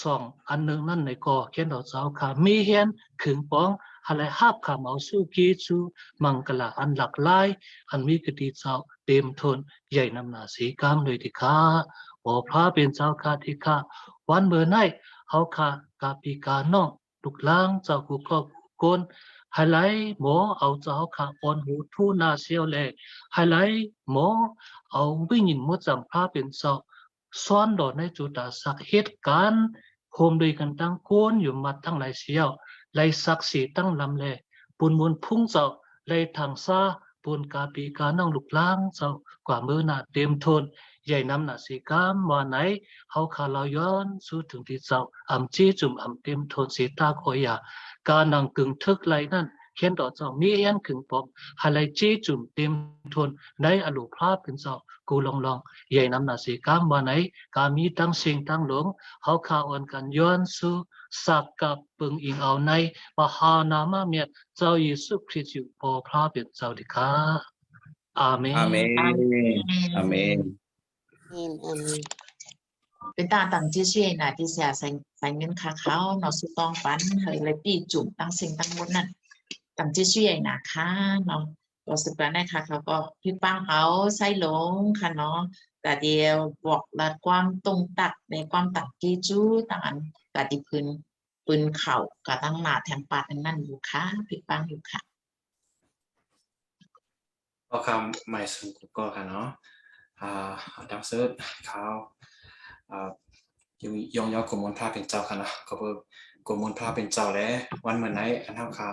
สองอันหนึ่งนั่นในก็แค่เราเจ้าขามีเห็นขึงป้องอะไรฮับขามเอาสู้กีจูมังกลาอันหลักหลายอันมีกติเจ้าเต็มทนใหญ่นำนาสีกำเลยที่ข้าโอพระเป็นเจ้าข้าที่ข้าวันเมื่อไหนเขาข้ากาปีกาน้องลูกล้างเจ้ากูก็โกนไฮไลท์หมอเอาเจ้าขาอ่อนหูทูนาเซียวเลยไฮไลท์หมอเอาวิ่งยินมดจังพระเป็นเจ้าซ้อนดอในจุดาสักเหตุการณ์โคมด้วยกันตั้งโกนอยู่มาตั้งหลายเสียวไล่ศักดิ์ศรีตั้งลำเลยปุนมุนพุ่งเจ้าไล่ทางซาปุนกาปีกาน้องลูกล้างเจ้ากว่ามือหน้าเต็มทนใหญ่นำหน้าสีกามว่าไหนเขาขาเราย้อนสู้ถึงที่เจ้าอ่ำจี้จุ่มอ่ำเต็มทนสีตาคอยาการนังกึ่งทึกไหลนั่นเขียนต่อเจ้ามีเอ็นขึงปอมหาไหลจี้จุ่มเต็มทนในอลูพราเป็นเจ้ากูลองใหญ่นำหน้าสีกามว่าไหนกามีตั้งสิ่งตั้งหลงเขาขาอ่อนกันย้อนสู้สักกับปึงอิงเอาในมหานามาเมียเจ้าเยซูคริสต์อยู่พอพระเป็นเจ้าดิค่ะอาเมน อาเมนอาเมน เป็นตาต่างที่ช่วยนะที่เสียใส่เงินค่าเขาเนาะสุตองปันเฮ้ยเลยปีจุ่มตั้งสิ่งตั้งมดนั่นต่างที่ช่วยนะคะเนาะก็สุดแล้วนะคะเขาก็พี่ป้าเขาใส่หลงค่ะเนาะแต่เดียวบอกละความตรงตักในความตักกีจูต่างอันแต่ที่ปืนเข่ากับตั้งหนาแถมปาดนั่นอยู่ค่ะพี่ป้าอยู่ค่ะ ก็คำไม่ซึ่งกูก็ค่ะเนาะดังเซิร์ชเขายองกมลพระเป็นเจ้าค่ะเนาะก็เพิ่งกมลพระเป็นเจ้าแล้ววันเมื่อไหนอันเท่าค่ะ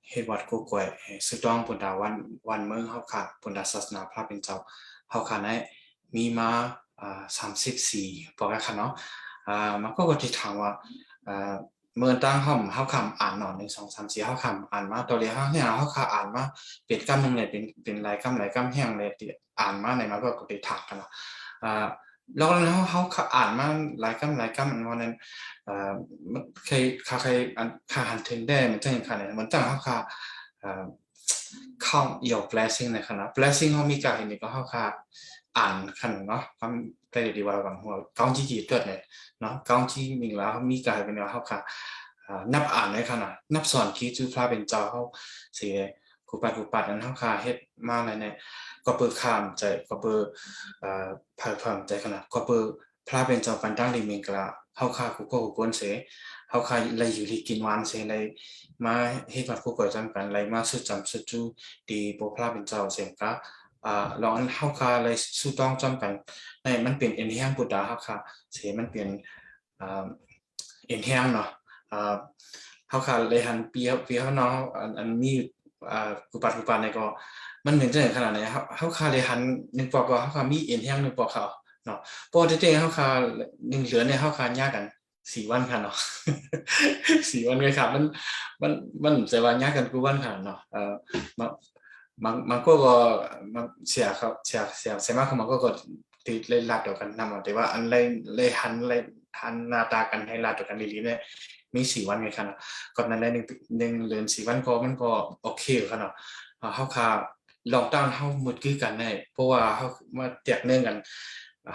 เฮ็ดวัดกูกวยสุดต้องปุณดาวันเมืองเฮาค่ะปุณดาศาสนาพระเป็นเจ้าเฮาค่ะในมีมา34บอกกันค่ะเนาะมันก็ที่ถามว่า เมื่อตั้งเฮาคำอ่านหนอน1 2 3 4เฮาคำอ่านมาตัวเรียเฮาเนี่ยเฮาคาอ่านมาเป็นกำนึงเลยเป็นหลายกำแห้งเลยที่อ่านมาในมาก็ได้ถากกันเนาะแล้วเฮาอ่านมาหลายกำอันว่านั้นมันใครอันคาหันถึงได้มันจังคั่นเนี่ยมันตั้งเฮาคาcount your blessing ในขณะ blessing เฮามีกาเห็นนี่ก็เฮาคาอ่านคันเนาะความได้ดีว่าบางหัวก้องจีเกิดเนี่ยเนาะก้องจีมีแล้วมีกายเป็นว่าเฮาคานับอ่านในขณะนับสอนที่จุพระเป็นเจ้าเฮาสิครูปัดนั้นเฮาคาเฮ็ดมาอะไรเนี่ยก็เปิดข้ามใจก็เปิดเพิ่มใจขนาดก็เปิดพระเป็นเจ้าปันตั้งดีมีกละเฮาคากูก็กูกวนเสเฮาคาเลยอยู่ที่กินหวานเสเลยมาเฮ็ดวัดกูก่อจำกันเลยมาสุดจำสุดจูดีโปพระเป็นเจ้าเสียงกะลองเฮาคาเลยสู้ต้องจำกันในมันเป็นเอ็นแห้งปุตตาเฮาคาเสมันเป็นเอ็นแห้งเนาะเฮาคาเลยหันเปียเนาะอันมีกูปัดในก็มันเหมือนจะขนาดไหนเฮาคาเลยหัน1ปอกก็เฮาคามีเอ็นแห้ง1ปอกเขาเนาะปอเต้เฮาคา1เหลือเนี่ยเฮาคายากกัน4 วันค่ะเนาะ4 วันเลยครับมันใส่ว่ายากกันกูวันค่ะเนาะมันก็เสียครับเสียมากคือมันก็ติดเลยลัดเดียวกันนำแต่ว่าอันเลยหันหน้าตากันให้ลัดเดียวกันลีๆเนี่ยมี4 วันไงครับก่อนนั้นได้1เดือน4 วันก็มันก็โอเคครับเนาะเฮาคาลองตั้งเฮาหมดคือกันได้เพราะว่าเฮามาแตกเนื่องกัน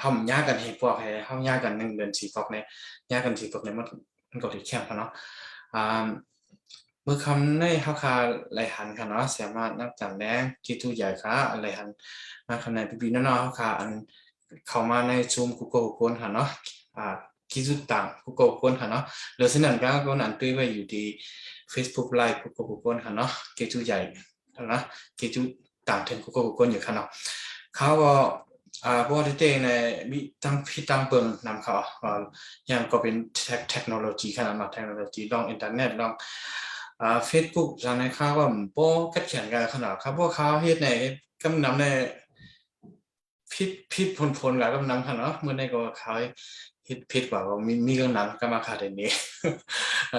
เฮายากกันให้พวกให้เฮายากกัน1 เดือน4 ปอกเนี่ยยากกัน4 ปอกเนี่ยมันก็ที่แคบเนาะเมื่อคำในเฮาคาไหลหันค่ะเนาะสามารถนับจำแดงที่ทุกอย่างค่ะไหลหันมาคำในปีๆเนาะเฮาคาอันเข้ามาในซูมกูโก้กูนค่ะเนาะคิดสุดต่างกูโก้กูนค่ะเนาะหรือฉะนั้นก็นั่นตื้อไว้อยู่ที่ Facebook Live กูโก้กูนค่ะเนาะเกจูใหญ่นะเกจูต่างถึงกูโก้กูนอยู่ค่ะเนาะเขาก็เพราะว่าที่ในมีตั้งพี่ตั้งเปิงนำเขาอย่างก็เป็นเทคโนโลยีขนาดนั้นเทคโนโลยีลองอินเทอร์เน็ตลองFacebook จำในข้าวว่าโป้กัดเขียนกันขนาดครับพวกเขาเฮ็ดในกำนำในพิษพลกับกำนำขนาดเนาะเมื่อในก็เขาเฮ็ดพิษกว่ามีกำนำก็มาขาดในนี้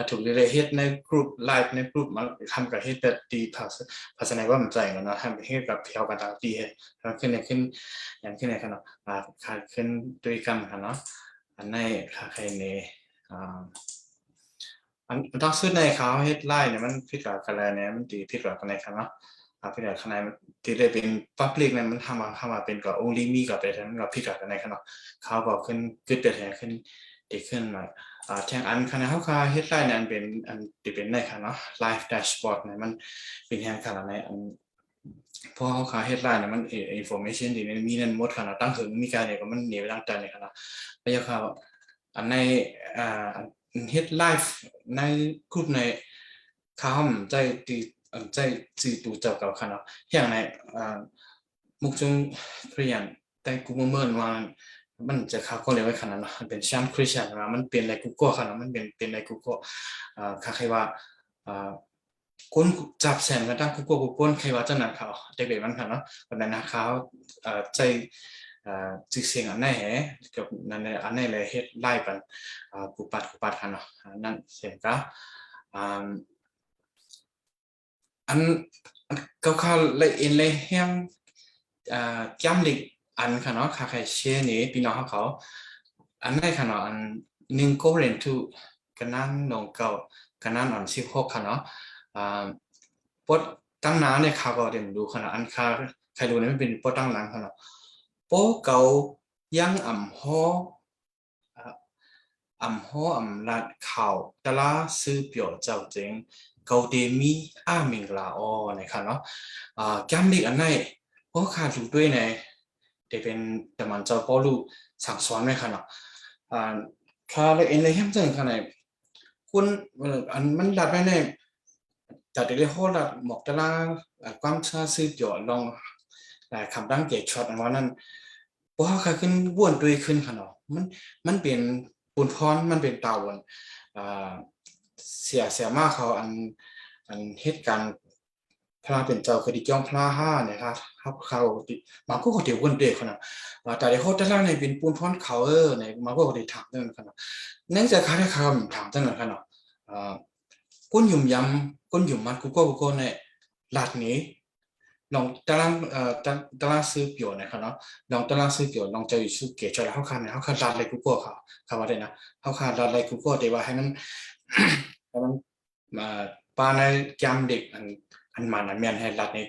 ถูกเลยเฮ็ดในกลุ่มไลฟ์ในกลุ่มมันทำกับเฮ็ดแบบดีภาษาในว่ามันใจกันเนาะทำเฮ็ดกับเพียวกันต่างดีเฮ็ดขึ้นอย่างขึ้นในขนาดขาดขึ้นด้วยกันค่ะเนาะอันในขาใครในอันต้องซื้อในเขาเฮ็ดไล่เนี่ยมันผิดกับกันแล้วเนี่ยมันตีผิดกับกันในครับเนาะผิดกับข้างในมันที่ได้เป็น public เนี่ยมันทำมาเป็นกับ only me กับไปทั้งกับผิดกับกันในครับเนาะเขาก็ขึ้นกึดแต่แท้ขึ้นดีขึ้นมาแทงอันคณะเขาค่ะเฮ็ดไล่เนี่ยอันเป็นที่เป็นในครับเนาะ live dashboard เนี่ยมันเป็นแห่งขนาดในอันพอเขาค่ะเฮ็ดไล่เนี่ยมันinformation ที่มันมีนั่นหมดขนาดตั้งถึงมีการเนี่ยก็มันหนีไปตั้งแต่ในครับเนาะแล้วก็เขาอันในเฮ็ดไลฟ์ในกลุ่มในเขาใจจีตูเจ้าเก่าค่ะเนาะอย่างในมุกจงเรียนแต่กูเมื่อว่ามันจะเขาก็เลยไว้ขนาดเนาะเป็นแชมป์คริสเตียนมามันเปลี่ยนในกูก็ค่ะเนาะมันเป็นในกูก็ค่ะใครว่าคนจับแสนมาตั้งกูก็คนใครว่าจะนั่นเขาเด็กๆมันค่ะเนาะวันนั้นเขาใจจึกเสียงอันไหนกับนั่นในอันไหนเลยเฮ็ดไล่กันกูปัดค่ะเนาะนั่นเสียงก็อันเขาเลยเอ็นเลยแฮมย้ำดิอันค่ะเนาะค่ะใครเชื่อนี่พี่น้องเขาอันไหนค่ะเนาะอัน1 Corinthians กันนั่นลงเก่ากันนั่นอัน16ค่ะเนาะปดตั้งน้ำเนี่ยค่ะก็เดี๋ยวดูค่ะเนาะอันค่ะใครดูเนี่ยมันเป็นปดตั้งหลังค่ะเนาะโป้เก่ายังอ่ำฮ้อลัดข่าวตลาซื้อเปียวเจ้าเจงเกาเดมีมิงลานะครับเนาะย้ำดิอันไหนเพราะขาดอยู่ด้วยในแต่เป็นแต่มันเจ้าพ่อลูกสั่งสอนไหมครับเนาะค่าเลยเอ็นเลยแฮมเจอขนาดคุณอันมันดัดไปในจัดได้โหดดัดหมอกตลาความชาซื้อเปียวลองคำตั้งเกจช็อตอันว่านั้นเพราะเขาขึ้นบ้วนด้วยขึ้นค่ะเนาะมันเป็นปูนพรมันเป็นเตาเสียมากเขาอันเหตุการณ์พระเป็นเจ้าคดีจ้องพระ5เนี่ยครับเขามันก็เดี๋ยววนเด็กขนาดแต่ในโคตรล่างในเป็นปูนพรเขาในมันก็ได้ถามเรื่องขนาดนั่นจะค้าได้คำถามตั้งแต่ขนาด ก้นหยุ่มยำก้นหยุ่มมันกูก็ในหลัดนี้ลองตารางตารางซื้อเปี่ยวนะครับเนาะลองตารางซื้อเปี่ยวลองจะอยู่ซื้อเก๋จอยเขาคันเนี่ยเขาคันรัดอะไรกูก็เขาว่าได้นะเขาคันรัดอะไรกูก็แต่ว่าให้มันให้มันปาในยำเด็กอันมันอันแม่นให้รัดใน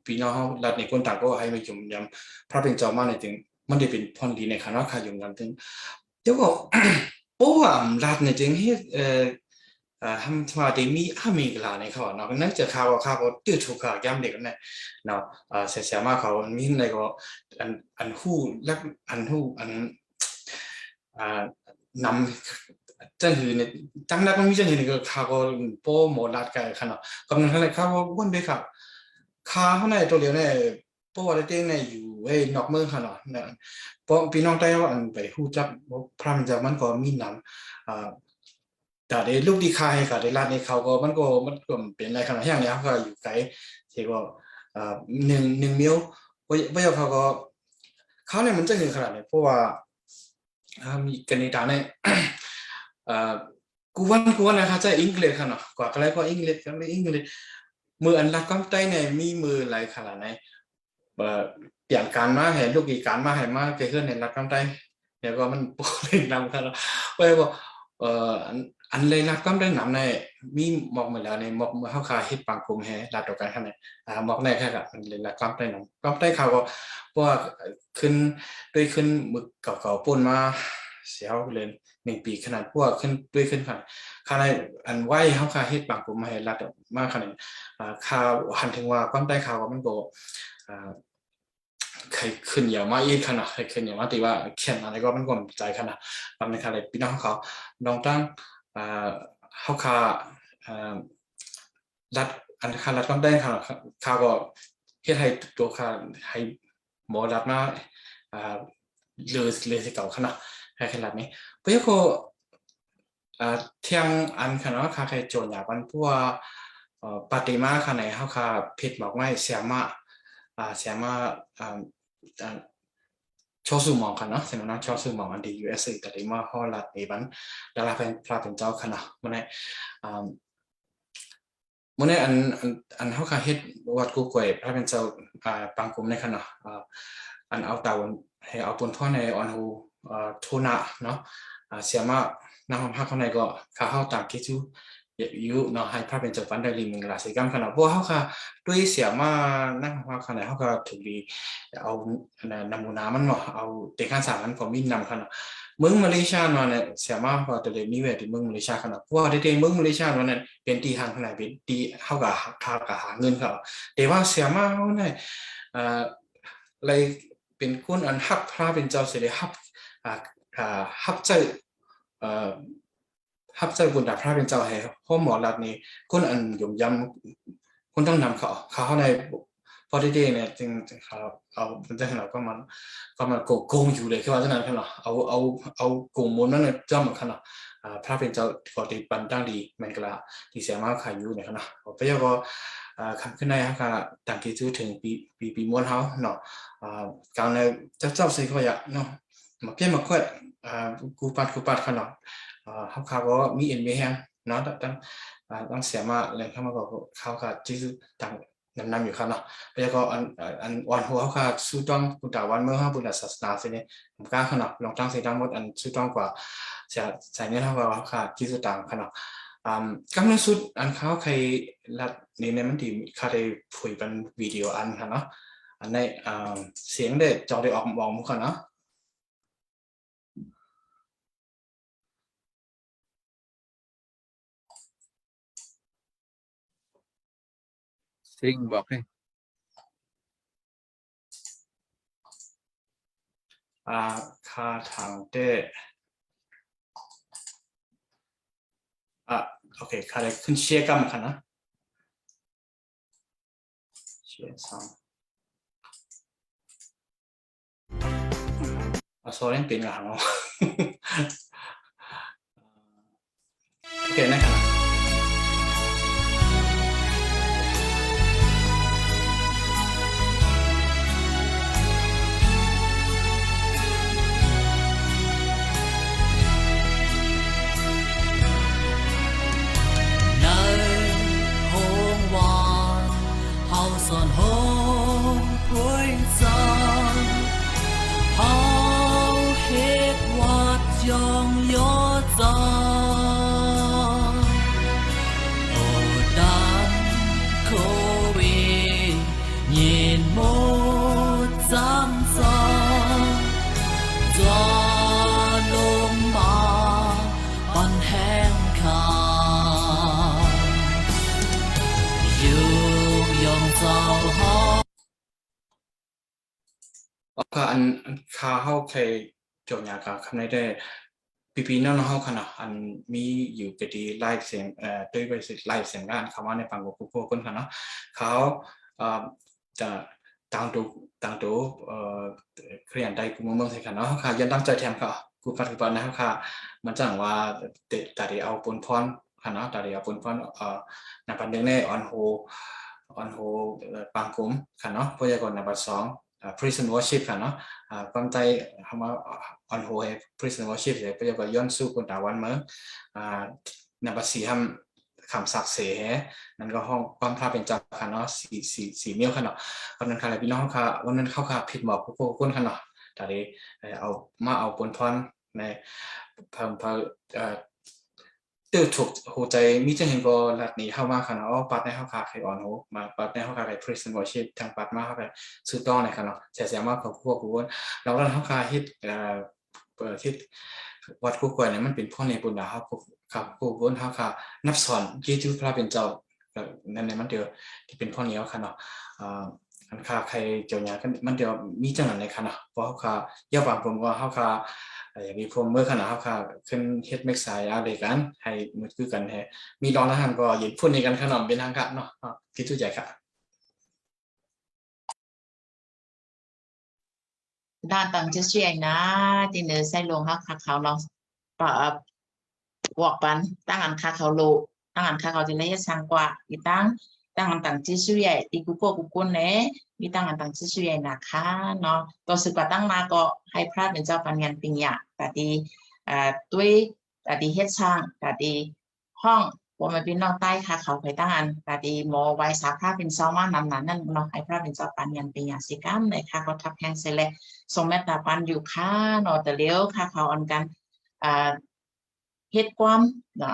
พี่น้องเขารัดในคนต่างก็ให้มาหยุ่มยำพระเป็นเจ้ามาในถึงมันได้เป็นพรดีในคณะขาหยุ่มยำถึงเดี๋ยวก็เพราะว่ารัดในจึงให้ทำมาดีมีมีกลาในเขาเนาะนั่นจะข่าวตื้อถูกข่าวย้ำเด็กนั่นแหละเนาะเสียมากเขามีอะไรก็อันหู้และอันหู้อันนำจังหือเนี่ยจังนักมันมีจังหือเนี่ยก็ข่าวก็โป้หมดรัดกันขนาดกำลังอะไรข่าววนไปครับข่าวในตัวเดียวเนี่ยโป้อะไรเต้งเนี่ยอยู่นอกเมืองขนาดเนี่ยพอพี่น้องไต้หวันไปหู้จับพระมันจะมันก็มีนำแต่ในลูกที่คายกับในร้านในเขาก็มันก็เป็นอะไรขนาดอย่างนี้เขาก็อยู่ไกลที่ก็หนึ่งมิ้วไม่เอาเขาเนี่ยมันจะเห็นขนาดไหนเพราะว่ามีกันในฐานเนี่ยกูวันนะครับจะอังกฤษขนาดกว่าอะไรก็อังกฤษก็ไม่อังกฤษมืออันรักก็ใต้เนี่ยมีมืออะไรขนาดไหนเปลี่ยนการมาให้ลูกอีการมาให้มาเกิดในรักก็ใต้เนี่ยก็มันโปรเล่นนำกันแล้วไปบอกอันเลยรักก็ได้นำในมีหมอกมาแล้วในหมอกเขาขาฮิตปังคุมแฮรัดต่อกันขนาดหมอกในแค่กับมันเลยรักก็ได้นำก็ได้ข่าวก็ว่าขึ้นด้วยขึ้นมึกเก่าๆปุ่นมาเสียเลย1 ปีขนาดพวกขึ้นด้วยขึ้นขนาดอันไหวเขาขาฮิตปังคุมให้รัดมากขนาดข่าวหันถึงว่าก็ได้ข่าวว่ามันก็ใครขึ้นอย่ามาอีกขนาดใครขึ้นอย่ามาตีว่าเขียนอะไรก็มันก็ใจขนาดบางในขณะพี่น้องเขาลองตั้งเขาขารัดอันขารัดก็ได้ขนาดขาก็เฮ็ดให้ตัวขาให้หมอรัดมาเลยสิเก่าขนาดให้ขนาดนี้เพราะก็เที่ยงอันขนาดขาใครโจรอยากมันพวกปฏิมาขนาดเขาขาผิดหมอกไม่เสียมาชอบสูมองกันเนาะเสนาชอบสูมองอันดี USA แต่ที่มาฮอลลัดในบันดาราเป็นเจ้าขนาดมันเนี่ยอันเขาขาเฮ็ดวัดกูกวยพระเป็นเจ้าปังกุมในขนาดอันเอาเตาให้เอาปนพ่อในออนหูทุนะเนาะเสียมาน้ำพักข้างในก็ข้าเข้าตามคิดจูอยู่เนาะให้พระเป็นเจ้าฟันได้ริมราศีกรรมขนาดพวกเขาค่ะด้วยเสียมานั่งพักขนาดเขาก็ถูกดีเอานำมูนามันมาเอาเด็กข้างสามมันก็มีนำขนาดเมืองมาเลเซียเนาะเนี่ยเสียมาพอแต่เลยมีเวทีเมืองมาเลเซียขนาดพวกเด็กๆเมืองมาเลเซียเนาะเนี่ยเป็นตีทางขนาดเป็นตีเขากับหาเงินเขาแต่ว่าเสียมาเขาเนี่ยอะไรเป็นคนอันฮับพระเป็นเจ้าเสด็จฮับใจฮับใจบุญดาพระเป็นเจ้าให้พ่อหมอรัดนี้คนอันยมยำคนต้องนำเขาในพอดีๆเนี่ยจึงเขาเอาเป็นเจ้าขนาดก็มันโกงอยู่เลยแค่ว่าเท่านั้นขนาดเอาโกงมูลนั่นเจ้าเหมือนขนาดพระเป็นเจ้าปฏิบัติตั้งดีแมงกลาที่เสียมากขายอยู่เนี่ยขนาดพระเจ้าก็คำขึ้นในฮะค่ะต่างที่จูถึงปีม้วนเขาเนาะการในเจ้าสิเขาอยากเนาะมาเพี้ยนมาค่อยกูปัดขนาดเขาก็มีเอ็นไม่แห้งเนาะต้องเสียมาอะไรเข้ามาก็เขาค่ะที่ต่างนำอยู่ครับเนาะแล้วก็อันวันหัวเขาค่ะสู้ต้องปุตตะวันเมื่อเขาบุญศาสนาสิเนี่ยผมกล้าขนาดลองตั้งสิ่งทั้งหมดอันสู้ต้องกว่าใส่เนี่ยเท่ากับเขาค่ะที่สุดต่างขนาดกำลังสุดอันเขาใครรัดในมันที่เขาได้คุยเป็นวิดีโออันค่ะเนาะอันในเสียงได้จอได้ออกมองมุขเนาะซิงบอกให้คาทางเต้โอเคคาได้ขึ้นเชียร์กันค่ะนะเชียร์ซ้ำโซเล่นเป็นกันเนาะโอเคนะครับ做龙马半香卡，又用走好。ก็อันค่าเฮาเคยจบยากคำในได้ปีๆนั้นเฮาขนาดอันมีอยู่ก็ดีไลฟ์เสียงด้วยบริษัทไลฟ์เสียงงานคำว่าในปังกูกูคนค่ะเนาะเขาจะต่างดูเครียนได้กูเมืองสิค่ะเนาะค่ะยันตั้งใจแทนค่ะกูปัจจุบันนะครับค่ะมันจังว่าแต่เดี๋ยวเอาปนพรค่ะเนาะแต่เดี๋ยวเอาปนพรในปันหนึ่งในออนโฮปังกุมค่ะเนาะพยากรณ์ในปันสองprison worship ค่ะเนาะความใจคำว่า on hold prison worship เลยพยากรณ์ย้อนสู้คนตาวันเมื่อในปันสี่คำศักดิ์เสนั่นก็ห้องความพาเป็นจักค่ะเนาะสี่เมียวค่ะเนาะวันนั้นค่ะพี่น้องค่ะวันนั้นเข้าค่ะผิดหมอกพวกคนค่ะเนาะแต่เดี๋ยวเอาปนพรในเพิ่มถูกหัวใจมิจฉาเห็นก็หลัดนี้เข้ามาค่ะเนาะปัดในเข้าขาใครอ่อนหูมาปัดในเข้าขาใคร prison worship ทางปัดมาเข้าไปซื้อต้องในค่ะเนาะเสียมากกับพวกกูเราแล้วเข้าขาฮิตที่วัดกูกวยเนี่ยมันเป็นพ่อในบุญดาครับกูกูเข้าขานับสอนเยซูพระเป็นเจ้านั่นในมันเดียวที่เป็นพ่อเนี้ยค่ะเนาะอันค่าใครเจ้าเนี่ยมันเดียวมีจังหวะในค่ะเนาะเพราะเข้าขาย่าบางผมว่าเข้าขาอย่างนี้ผมเมื่อขณะเขาค่ะขึ้นเฮ็ดเม็กไซอะไรกันให้มือคือกันให้มีรองทหารก็ยินพูดในกันขนมเป็นทางการเนาะคิดทุกอย่างค่ะด้านต่างจะช่วยนะที่เนื้อใส่ลงเขาขาเขาลองปะวอกปันตั้งอันขาเขาโลตั้งอันขาเขาจะระยะทางกว่าอีตั้งอันต่างจะช่วยตีกุโก้กุกุนเน่มีตั้งอันต่างจะช่วยนะคะเนาะต่อสืบกว่าตั้งมาก็ให้พระเป็นเจ้าปัญญาปิญญาแต่ดีด้วยแต่ดีเฮ็ดช่างแต่ดีห้องว่ามันเป็นนอกใต้ค่ะเขาไปตั้งอันแต่ดีโมไว้สาพระเป็นเจ้ามานำนั่นเนาะให้พระเป็นเจ้าปัญญาปิญญาสิกรรมเลยค่ะก็ทับแห้งเสร็จแล้วทรงเมตตาปันอยู่ค่ะเนาะแต่เลี้ยวค่ะเขาอันกันเฮ็ดความ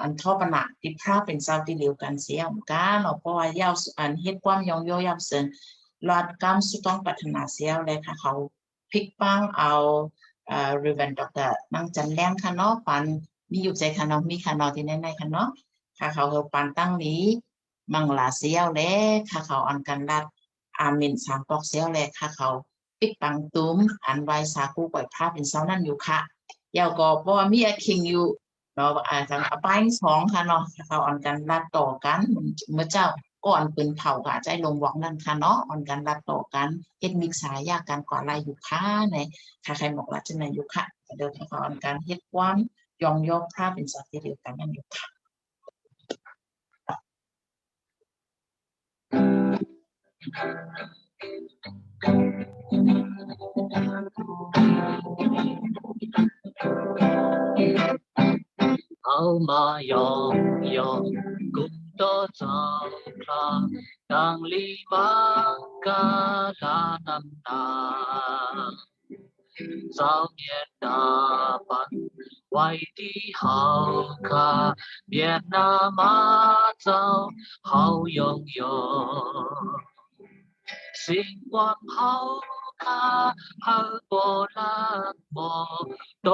อันทอปนะที่พระเป็นเจ้าที่เลี้ยวกันเสียเหมือนกันเนาะเพราะว่ายาวอันเฮ็ดความยองโยยาวเสินลอดกรรมสุต้องปัฒนาเสียเลยค่ะเขาพลิกปังเอารีเวนดอกเตอร์นั่งจันแรงค่ะเนาะปันมีอยู่ใจค่ะเนาะมีค่ะเนาะที่ในค่ะเนาะค่ะเขาปันตั้งนี้มังลาเสียวเลยค่ะเขาอันกันรัดอามินสามปอกเสียวเลยค่ะเขาปิกปังตุ้มอันไว้สาคูปล่อยภาพเป็นเสานั่นอยู่ค่ะยาวก็เพราะว่ามีอาคิงอยู่เนาะอาจจะไปสองค่ะเนาะเขาอันกันรัดต่อกันเมื่อเจ้าก่อนปืนเผาค่ะใจลงหวังนั่นค่ะเนาะอันกันรัดต่อกันเฮ็ดมิกษายากกันก่อนอะไรอยู่ค่ะในค่ะใครบอกว่าจะไหนอยู่ค่ะเดินเขาอันกันเฮ็ดความยองยกภาพเป็นสัตว์ที่เดียวกันนั่นอยู่ค่ะเอามายองกุมโตเจ้าพระดังลีมากาลานันนาเจ้าเมียนดาปันไว้ที่เฮาค่ะเมียนนามาเจ้าเฮายองสิ่งความเฮาค่ะเฮาโบราณบอกโด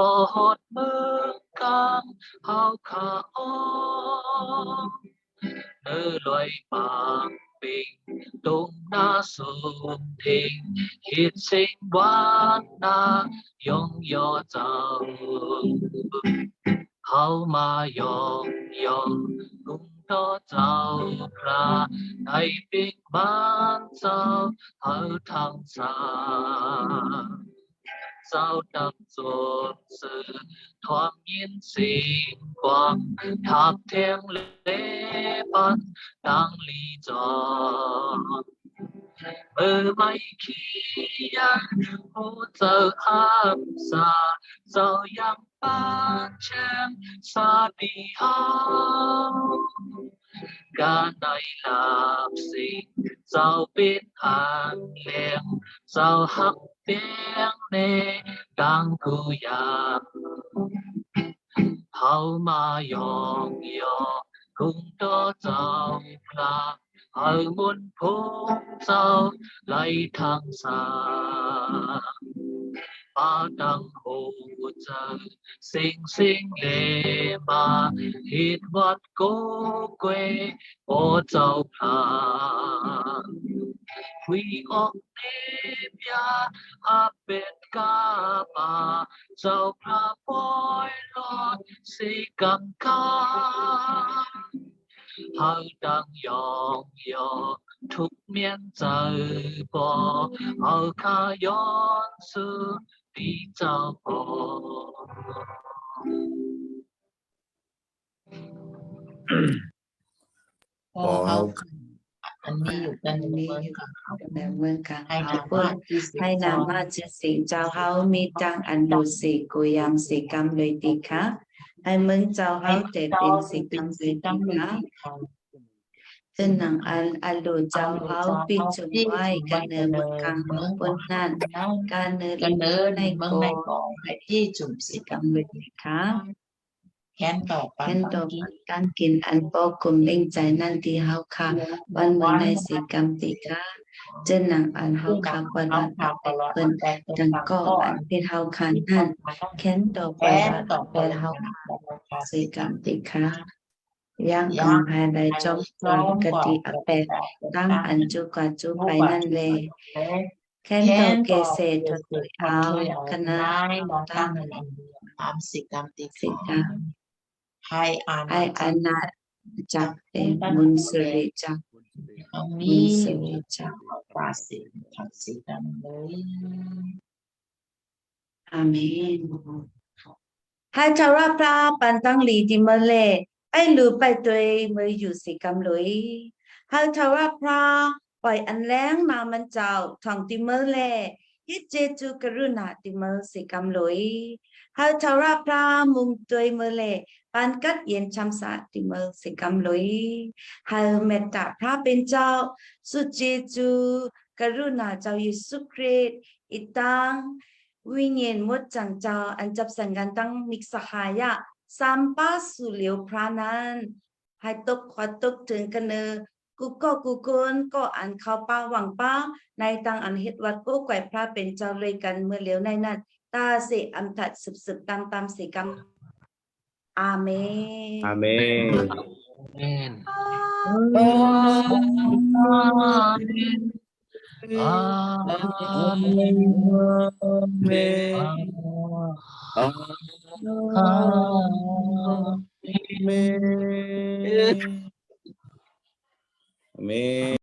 ดมือกางเฮาค่ะอ้อลอยปางปิงตุงนาสุมทิงคิดสิ่งหวานนายองยอเจ้าเฮามายองกุมต่อเจ้าพระในปิกบ้านเจ้าเฮาทางสาเจ้าดังโจรสื่อทอมยินสิ่งความทับเทียงเลปันดังลีจอนมือไม่ขี้ยันหูเจอห้ามสาเจ้ายังปานแชมสาดีเฮากาในลาบสิ่งเจ้าเป็นอ่างเลี้ยงเจ้าหักเปียงเนดังกูอยากเฮามายองกุมต่อเจ้าพระเฮามุนพงเจ้าไหลทางสา ba đăng hộ trợ sinh sinh lệ ba hít vật cố quê ô châu hà quy ốc nếp ya a bên ca ba châu hà bôi lót si cầm ca hơi đang yong yo thúc miên trời bò ở ca yon sư đi châu bò พอเขาอันนี้อยู่กันในเมืองกับเขา ในเมืองกลาง ให้ เขา นา พู มา ด ที่สิ ให้นามาจะสิเจ้าเขามีตังอันดูสิกุยามสิกรรมเลยดีค่ะให้เมืองเจ้าเขาแต่เป็นสิกรรมเลยดีค่ะซึ่งหนังอันดูเจ้าเขาปีจุนไว้กันเนเมืองกลางบนนั้นการเน กันเนิน ใน เมือง โก ในกองให้ที่จุ่มสิ สิ ก ก ร ร ร ร ม มเลยดีค่ะ แค้นต่อปัน เห็น ตั้ ตั ง ว กี้ ตั้งกินอันปอกลุ่มเล่งใจนั่นที่เฮาค่ะวันเมื่อในสิกรรมติค่ะเจนหนังอันเฮาค่ะปลอดภัยเพิ่นดังก็อันที่เฮาค่ะนั่นแค้นต่อไป แค้น ว่า ต่อ เป็ ปั น น เฮา ค่ะ สิกรรมติค่ะย่างกำแพงใดจอมปลดกติอเปดตั้งอันจุกะจุไปนั่นเลยแค้นต่อเกษตรถอยเอาคณะ มองตั้งในอันเดียวตามสิกรรมติ สิกรรม ให้อา ไออาณาจักรเป็นมุนสิริจักร เอา มุ มี นสิริจักร ปราศิทักษิณเลย อาเมนให้ชาวพระปันตั้งหลีดิมเลไอหรือไปตัวมืออยู่สิกำลุยให้ชาวพระปล่อยอันแรงมามันเจ้าทองดิมเลยิเจจูกรุณาดิมสิกำลุยให้ชาวพระมุมตัวมือเลปันกัดเย็นชำสาดิมสิกำลุยให้เมตตาพระเป็นเจ้าสุเจจูกรุณาเจ้าเยซูคริสต์อีตังวิญญาณมดจังเจ้าอันจับสังกันตั้งมิกสหายะสัมปัสสุเหลียวพระนั้นให้ตกขวัดตกถึงกันเนอกูคนก็อ่านข่าวป้าหวังป้าในตังอันเฮ็ดวัดกูไก่พระเป็นเจ้าเลยกันเมื่อเหลียวในนั้นตาเสอัมทัดสืบตามสิกรรมอาเมน อาเมน Amen. Amen.